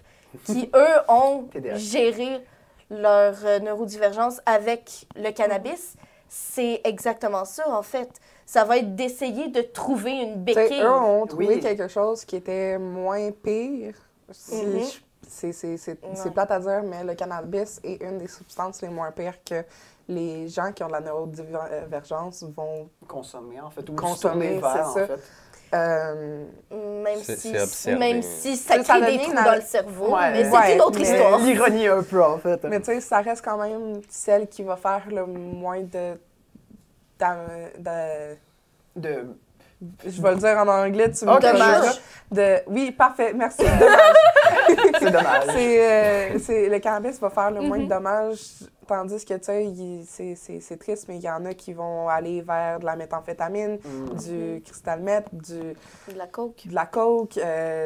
qui, eux, ont TDAH. géré leur neurodivergence avec le cannabis. C'est exactement ça, en fait. Ça va être d'essayer de trouver une Tu sais, béquille. eux ont trouvé Oui. quelque chose qui était moins pire. C'est plate à dire, mais le cannabis est une des substances les moins pires que les gens qui ont de la neurodivergence vont Consommer, en fait. Ou consommer, se tourner vers, c'est en ça. fait. Même si ça Ça crée des devient trous une- dans le cerveau, Ouais. mais c'est Ouais, une autre mais histoire. L'ironie un peu, en fait. Mais tu sais, ça reste quand même celle qui va faire le moins de je vais le dire en anglais, tu me Ok, corrigeras. Oui, parfait, merci. Dommage. C'est dommage. Le cannabis va faire le moins de dommages, tandis que, tu sais, c'est triste, mais il y en a qui vont aller vers de la méthamphétamine, du crystal meth, De la coke. de la coke.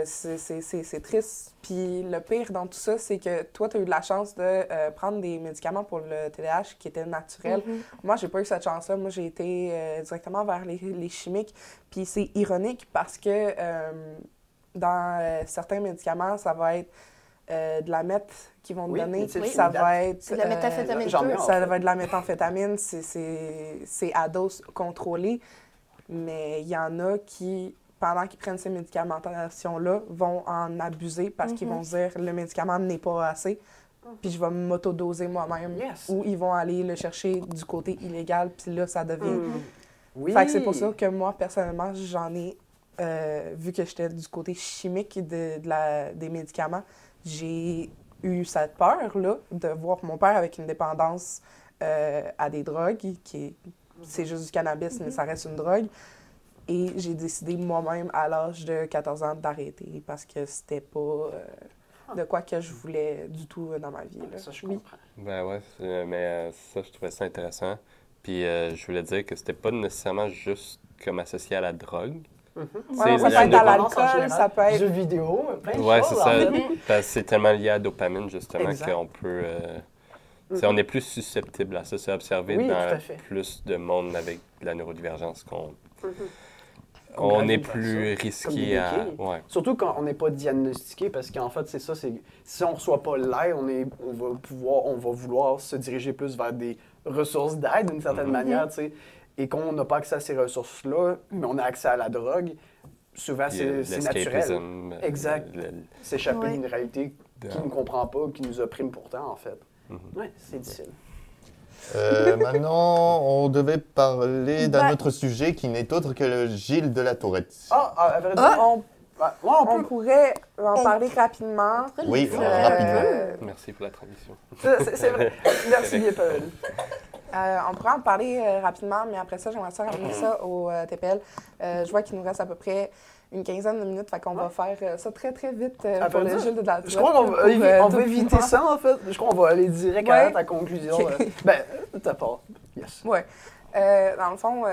C'est triste. Puis le pire dans tout ça, c'est que toi, tu as eu de la chance de prendre des médicaments pour le TDAH qui étaient naturels. Moi, j'ai pas eu cette chance-là. Moi, j'ai été directement vers les chimiques. Puis c'est ironique parce que dans certains médicaments, ça va être de la meth qu'ils vont te Oui, donner. c'est- Puis ça oui, va être... C'est de la méthamphétamine j'en ai pure. en Ça fait. va être de la méthamphétamine. C'est à dose contrôlée. Mais il y en a qui, pendant qu'ils prennent ces médicamentations-là, vont en abuser parce qu'ils vont se dire le médicament n'est pas assez, puis je vais m'autodoser moi-même. Yes. Ou ils vont aller le chercher du côté illégal, puis là, ça devient... Oui. Fait que c'est pour ça que moi, personnellement, j'en ai, vu que j'étais du côté chimique des médicaments, j'ai eu cette peur-là de voir mon père avec une dépendance à des drogues, c'est juste du cannabis, mais ça reste une drogue. Et j'ai décidé moi-même, à l'âge de 14 ans, d'arrêter parce que c'était pas de quoi que je voulais du tout dans ma vie. Là. Ça, je comprends. Ben ouais, mais ça, je trouvais ça intéressant. Puis je voulais dire que c'était pas nécessairement juste comme associé à la drogue. Ouais, C'est ça peut la être à dépendance en l'alcool, général. ça peut être... Jeux vidéo, plein de Ouais, choses. c'est en ça. fait. Parce que c'est tellement lié à la dopamine, justement, Exact. qu'on peut... on est plus susceptible à ça. C'est observé Oui, tout à dans fait. plus de monde avec de la neurodivergence Qu'on on est gravite vers plus ça, comme des risqué à... béquilles. Ouais. Surtout quand on n'est pas diagnostiqué, parce qu'en fait, c'est ça, c'est si on ne reçoit pas l'aide, on va vouloir se diriger plus vers des ressources d'aide d'une certaine manière, tu sais. Et qu'on n'a pas accès à ces ressources-là, mais on a accès à la drogue, souvent Puis, c'est naturel. l'escapism, Exact. S'échapper Ouais. d'une réalité qui ne comprend pas, qui nous opprime pourtant, en fait. Oui, c'est difficile. Maintenant, on devait parler d'un Ouais. autre sujet qui n'est autre que le Gilles de la Tourette. À vrai dire, On, on pourrait en parler rapidement. Oui, Euh, rapidement. Merci pour la tradition. c'est vrai. Merci bien, Paul. On pourrait en parler rapidement, mais après ça, j'aimerais ça ramener ça au TPL. Je vois qu'il nous reste à peu près une quinzaine de minutes, fait qu'on va faire ça très, très vite À pour vrai le dire, Gilles de la Je crois qu'on va, on va éviter ça. ça, en fait. Je crois qu'on va aller direct Ouais. à ta conclusion. Ok. De ta part. Yes. Oui. Dans le fond,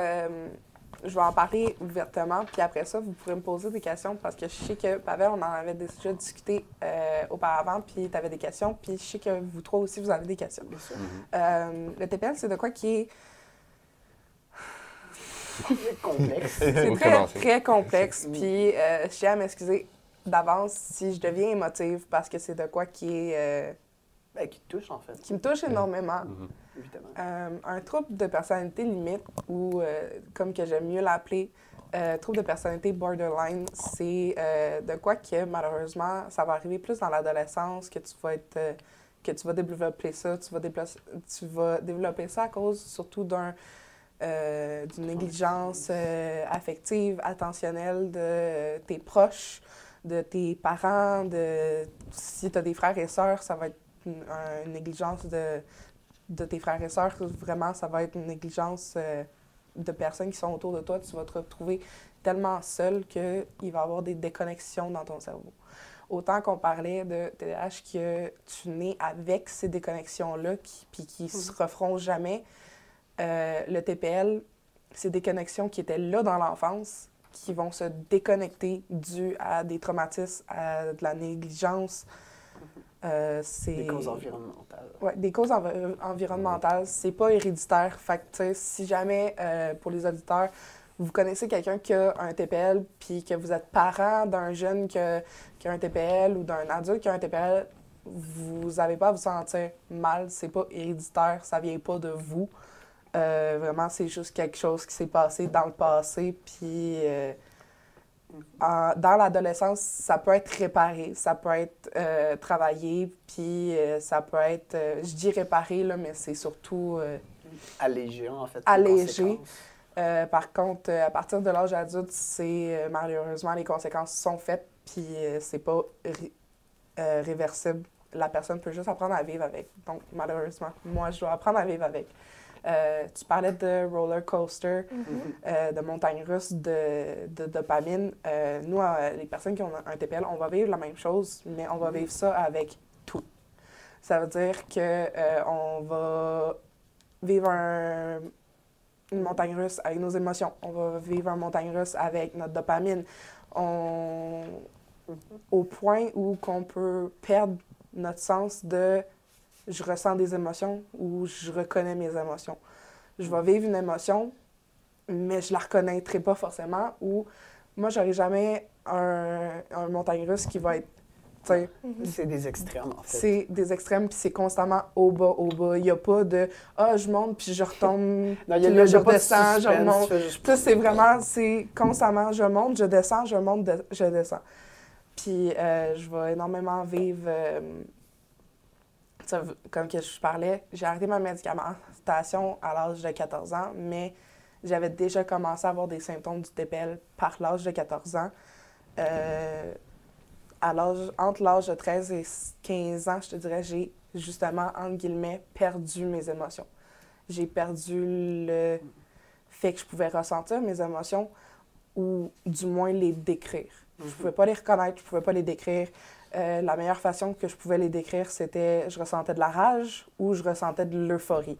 je vais en parler ouvertement, puis après ça, vous pourrez me poser des questions parce que je sais que, Pavel, on en avait déjà discuté auparavant, puis tu avais des questions, puis je sais que vous trois aussi, vous avez des questions. Bien sûr. Le TPL, c'est de quoi qui est Complexe. c'est Où très, commencer? très complexe, puis je tiens à m'excuser d'avance si je deviens émotive parce que c'est de quoi qui est... Qui te touche, en fait, qui me touche énormément. évidemment. Un trouble de personnalité limite, ou comme que j'aime mieux l'appeler, trouble de personnalité borderline, c'est de quoi que malheureusement, ça va arriver plus dans l'adolescence, que tu vas être... que tu vas développer ça, tu vas développer ça à cause surtout d'une négligence affective, attentionnelle de tes proches, de tes parents, si tu as des frères et sœurs, ça va être une négligence de tes frères et sœurs. Vraiment, ça va être une négligence de personnes qui sont autour de toi. Tu vas te retrouver tellement seul qu'il va y avoir des déconnexions dans ton cerveau. Autant qu'on parlait de TDAH que tu nais avec ces déconnexions-là puis qui se referont jamais, le TPL, c'est des connexions qui étaient là dans l'enfance, qui vont se déconnecter dû à des traumatismes, à de la négligence. Des causes environnementales. Oui, des causes environnementales. C'est pas héréditaire. Fait que, tu sais, si jamais, pour les auditeurs, vous connaissez quelqu'un qui a un TPL, puis que vous êtes parent d'un jeune qui a un TPL ou d'un adulte qui a un TPL, vous n'avez pas à vous sentir mal. C'est pas héréditaire, ça vient pas de vous. Vraiment, c'est juste quelque chose qui s'est passé dans le passé, puis dans l'adolescence, ça peut être réparé, ça peut être travaillé, puis ça peut être, je dis réparé, là, mais c'est surtout... allégé, en fait. allégé. Par contre, à partir de l'âge adulte, c'est malheureusement, les conséquences sont faites, puis c'est pas réversible. La personne peut juste apprendre à vivre avec. Donc, malheureusement, moi, je dois apprendre à vivre avec. Tu parlais de roller coaster, de montagne russe, de dopamine. Nous, les personnes qui ont un TPL, on va vivre la même chose, mais on va vivre ça avec tout. Ça veut dire qu'on va vivre une montagne russe avec nos émotions. On va vivre une montagne russe avec notre dopamine. Au point où qu'on peut perdre notre sens de « je ressens des émotions » ou « je reconnais mes émotions ». Je vais vivre une émotion, mais je la reconnaîtrai pas forcément, ou moi, j'aurai jamais un montagne russe qui va être... C'est des extrêmes, en fait. C'est des extrêmes, puis c'est constamment au bas, au bas. Il n'y a pas de « ah, je monte, puis je retombe, Non, puis là, je pas de redescends, je suspense, remonte. tu fais juste- » Ça, c'est vraiment, c'est constamment, je monte, je descends, je monte, je descends. Puis je vais énormément vivre, comme que je parlais, j'ai arrêté ma médicamentation à l'âge de 14 ans, mais j'avais déjà commencé à avoir des symptômes du TPL par l'âge de 14 ans. Entre l'âge de 13 et 15 ans, je te dirais, j'ai justement, entre guillemets, perdu mes émotions. J'ai perdu le fait que je pouvais ressentir mes émotions ou du moins les décrire. Je ne pouvais pas les reconnaître, je ne pouvais pas les décrire. La meilleure façon que je pouvais les décrire, c'était je ressentais de la rage ou je ressentais de l'euphorie.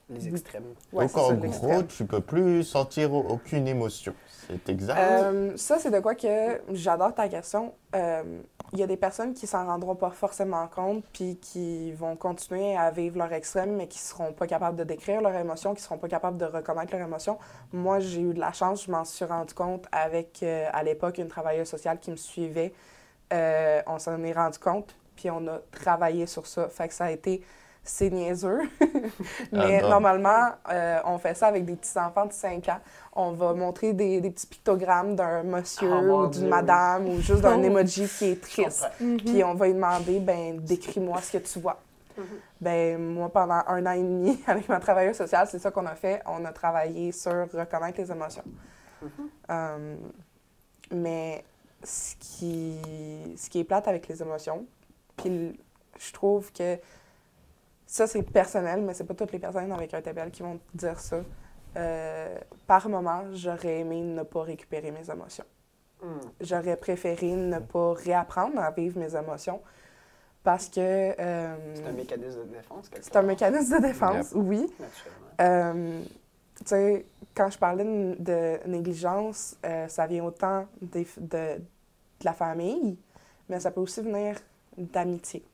Les extrêmes. Ouais, Donc c'est ça, en l'extrême. gros, tu peux plus sentir aucune émotion. C'est exact. Ça, c'est de quoi que j'adore ta question. Il y a des personnes qui s'en rendront pas forcément compte puis qui vont continuer à vivre leur extrême, mais qui seront pas capables de décrire leurs émotions, qui seront pas capables de reconnaître leurs émotions. Moi, j'ai eu de la chance, je m'en suis rendu compte avec, à l'époque, une travailleuse sociale qui me suivait. On s'en est rendu compte, puis on a travaillé sur ça. Fait que ça a été... C'est niaiseux, mais normalement, on fait ça avec des petits-enfants de 5 ans. On va montrer des petits pictogrammes d'un monsieur ou d'une madame ou juste d'un emoji qui est triste. Puis on va lui demander, ben décris-moi ce que tu vois. Ben moi, pendant 1 an et demi, avec ma travailleuse sociale, c'est ça qu'on a fait. On a travaillé sur reconnaître les émotions. Mais ce qui est plate avec les émotions, puis je trouve que ça, c'est personnel, mais c'est pas toutes les personnes avec un TPL qui vont dire ça. Par moment, j'aurais aimé ne pas récupérer mes émotions. J'aurais préféré ne pas réapprendre à vivre mes émotions parce que... c'est un mécanisme de défense, quelque C'est un mécanisme de défense, oui. Naturellement. Tu sais, quand je parlais de négligence, ça vient autant de la famille, mais ça peut aussi venir d'amitié.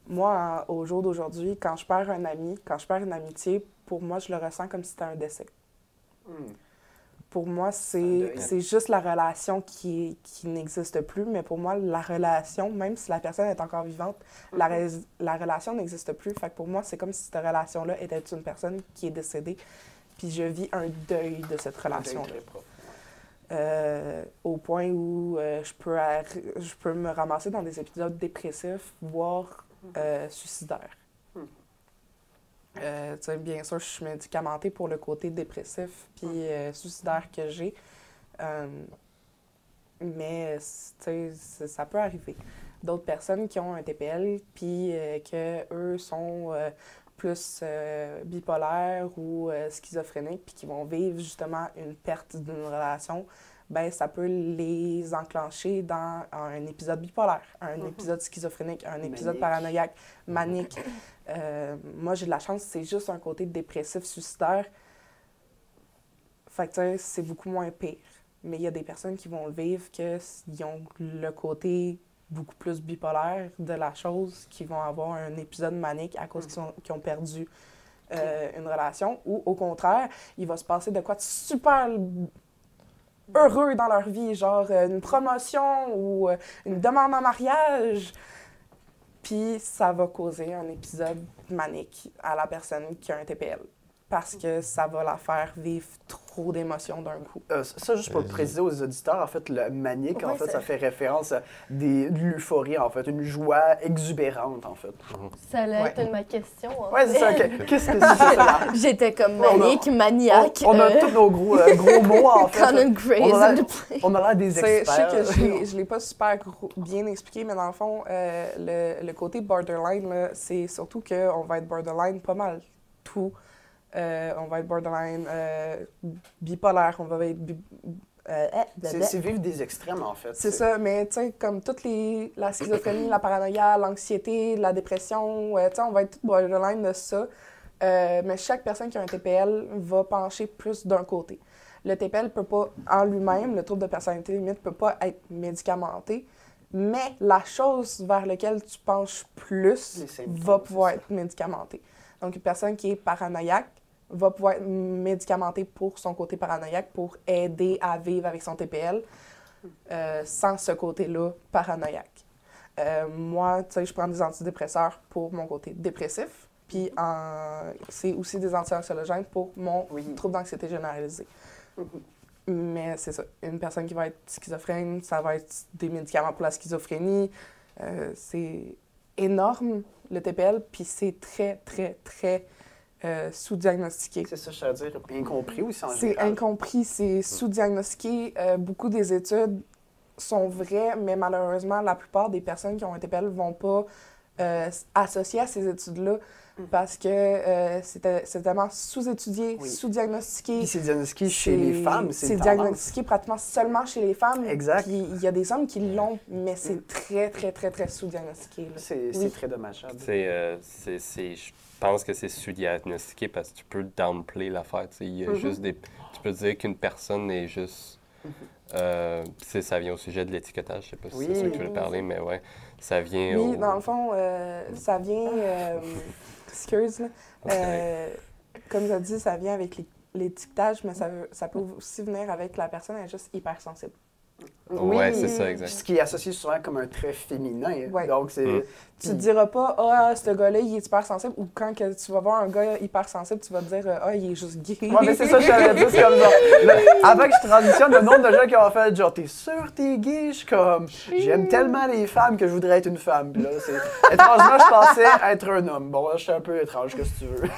Moi, au jour d'aujourd'hui, quand je perds un ami, quand je perds une amitié, pour moi, je le ressens comme si c'était un décès. pour moi, deuil. c'est juste la relation qui n'existe plus. Mais pour moi, la relation, même si la personne est encore vivante, la relation n'existe plus. Fait que pour moi, c'est comme si cette relation-là était une personne qui est décédée. Puis je vis un deuil de cette relation-là. Au point où je peux me ramasser dans des épisodes dépressifs, voire suicidaires. Bien sûr, je suis médicamentée pour le côté dépressif puis suicidaire que j'ai. Mais ça peut arriver. D'autres personnes qui ont un TPL puis que eux sont plus bipolaires ou schizophréniques puis qui vont vivre justement une perte d'une relation, ben ça peut les enclencher dans un épisode bipolaire, un épisode schizophrénique, un épisode paranoïaque, manique. Moi, j'ai de la chance, c'est juste un côté dépressif, suicidaire. Fait que c'est beaucoup moins pire. Mais il y a des personnes qui vont le vivre qu'ils ont le côté beaucoup plus bipolaire de la chose, qui vont avoir un épisode manique à cause qu'ils ont perdu une relation, ou au contraire, il va se passer de quoi de super heureux dans leur vie, genre une promotion ou une demande en mariage. Puis ça va causer un épisode manique à la personne qui a un TPL. Parce que ça va la faire vivre trop d'émotions d'un coup. Ça, juste pour le préciser aux auditeurs, en fait, le manique, en fait, ça fait référence à de l'euphorie, en fait, une joie exubérante, en fait. Ça allait être ma question. Ouais, c'est ça. Qu'est-ce que c'est ça? J'étais comme manique, maniaque. On a tous nos gros mots, en fait. Conan Gray. On a l'air des experts. Je sais que je ne l'ai pas super bien expliqué, mais dans le fond, le côté borderline, là, c'est surtout qu'on va être borderline pas mal tout. On va être borderline bipolaire, on va être... c'est vivre des extrêmes, en fait. C'est ça, mais tu sais, comme la schizophrénie, la paranoïa, l'anxiété, la dépression, tu sais, on va être tout borderline de ça. Mais chaque personne qui a un TPL va pencher plus d'un côté. Le TPL peut pas, en lui-même, le trouble de personnalité limite, peut pas être médicamenté, mais la chose vers laquelle tu penches plus va pouvoir être médicamentée. Donc, une personne qui est paranoïaque va pouvoir être médicamentée pour son côté paranoïaque, pour aider à vivre avec son TPL, sans ce côté-là paranoïaque. Moi, tu sais, je prends des antidépresseurs pour mon côté dépressif, puis c'est aussi des anti-anxiologènes pour mon trouble d'anxiété généralisée. Mais c'est ça, une personne qui va être schizophrène, ça va être des médicaments pour la schizophrénie. C'est énorme, le TPL, puis c'est très, très, très sous-diagnostiqué. C'est ça, je veux dire, incompris aussi en C'est général. incompris, c'est sous-diagnostiqué. Beaucoup des études sont vraies, mais malheureusement, la plupart des personnes qui ont un TPL ne vont pas associer à ces études-là parce que c'est tellement sous-étudié, sous-diagnostiqué. Puis c'est diagnostiqué chez les femmes, c'est diagnostiqué pratiquement seulement chez les femmes. Exact. Puis il y a des hommes qui l'ont, mais c'est très, très, très, très sous-diagnostiqué. C'est très dommageable. Je pense que c'est sous-diagnostiqué parce que tu peux downplay l'affaire. Il y a juste tu peux dire qu'une personne est juste... ça vient au sujet de l'étiquetage, je sais pas si c'est ça que tu voulais parler, mais ouais, ça vient Oui, dans le fond, ça vient... excuse, comme je dis, ça vient avec l'étiquetage, mais ça peut aussi venir avec la personne, elle est juste hypersensible. Oui, c'est ça, exact. Ce qui est associé souvent comme un trait féminin. Ouais. Donc, c'est... Tu te diras pas, ce gars-là, il est hypersensible, ou quand tu vas voir un gars hypersensible, tu vas te dire, il est juste gay. Ouais, mais c'est ça, je t'avais dit, c'est comme ça. Avant que je transitionne, le nombre de gens qui ont fait, genre, t'es sûr, t'es gay? Je suis comme, j'aime tellement les femmes que je voudrais être une femme. Puis là, étrangement, je pensais être un homme. Bon, là, je suis un peu étrange, qu'est-ce que tu veux?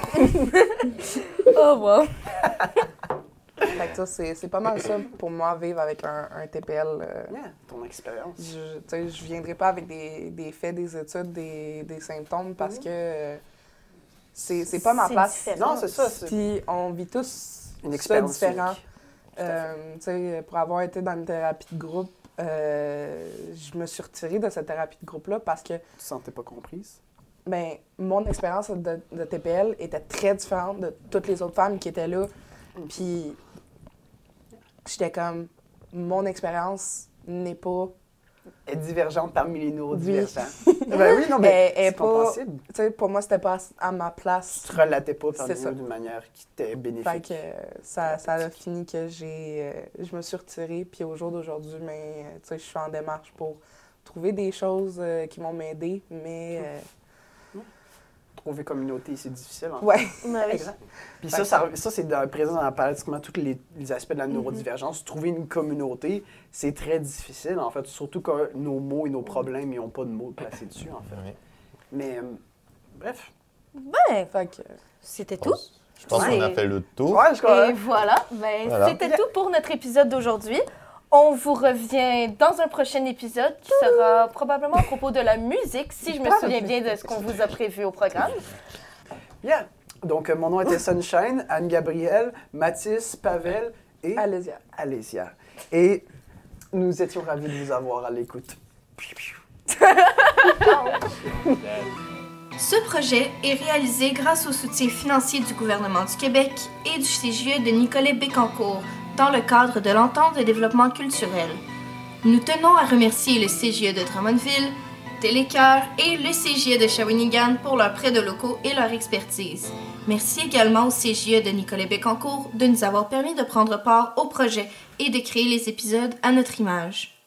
Oh, wow. Fait que ça, c'est pas mal ça pour moi, vivre avec un TPL. Ton expérience. Je viendrai pas avec des faits, des études, des symptômes parce que c'est pas ma place. Différent. Non, c'est ça. Puis on vit tous Une ça expérience différent. unique. Pour avoir été dans une thérapie de groupe, je me suis retirée de cette thérapie de groupe-là parce que Tu te sentais pas comprise? ben, mon expérience de TPL était très différente de toutes les autres femmes qui étaient là. Puis j'étais comme, mon expérience n'est pas est divergente parmi les neurodivergents. Ben oui, non, mais Elle est c'est pas- compréhensible. Tu sais, pour moi, c'était pas à ma place. Tu te relatais pas parmi C'est ça. nous d'une manière qui t'est Fait bénéfique. que ça a fini que je me suis retirée. Puis au jour d'aujourd'hui, mais tu sais, je suis en démarche pour trouver des choses qui vont m'aider. Mais Trouver communauté, c'est difficile. En fait. ouais, Ben oui. Exact. Puis Fait ça c'est présent dans pratiquement tous les aspects de la neurodivergence. Trouver une communauté, c'est très difficile, en fait. Surtout que nos mots et nos problèmes, ils n'ont pas de mots placés dessus, en fait. Oui. Mais, bref. Ben, fait que c'était tout. Je pense qu'on a C'est- fait le tour. Ouais, je crois. Et voilà, ben, Voilà. c'était tout pour notre épisode d'aujourd'hui. On vous revient dans un prochain épisode qui sera probablement à propos de la musique, si je me souviens bien de ce qu'on vous a prévu au programme. Bien. Donc, mon nom était Sunshine, Anne-Gabrielle, Mathis, Pavel et Alésia. Alésia. Et nous étions ravis de vous avoir à l'écoute. Ce projet est réalisé grâce au soutien financier du gouvernement du Québec et du CGE de Nicolet Bécancour dans le cadre de l'entente de développement culturel. Nous tenons à remercier le CGE de Drummondville, Télécœur et le CGE de Shawinigan pour leur prêt de locaux et leur expertise. Merci également au CGE de Nicolet Bécancour de nous avoir permis de prendre part au projet et de créer les épisodes à notre image.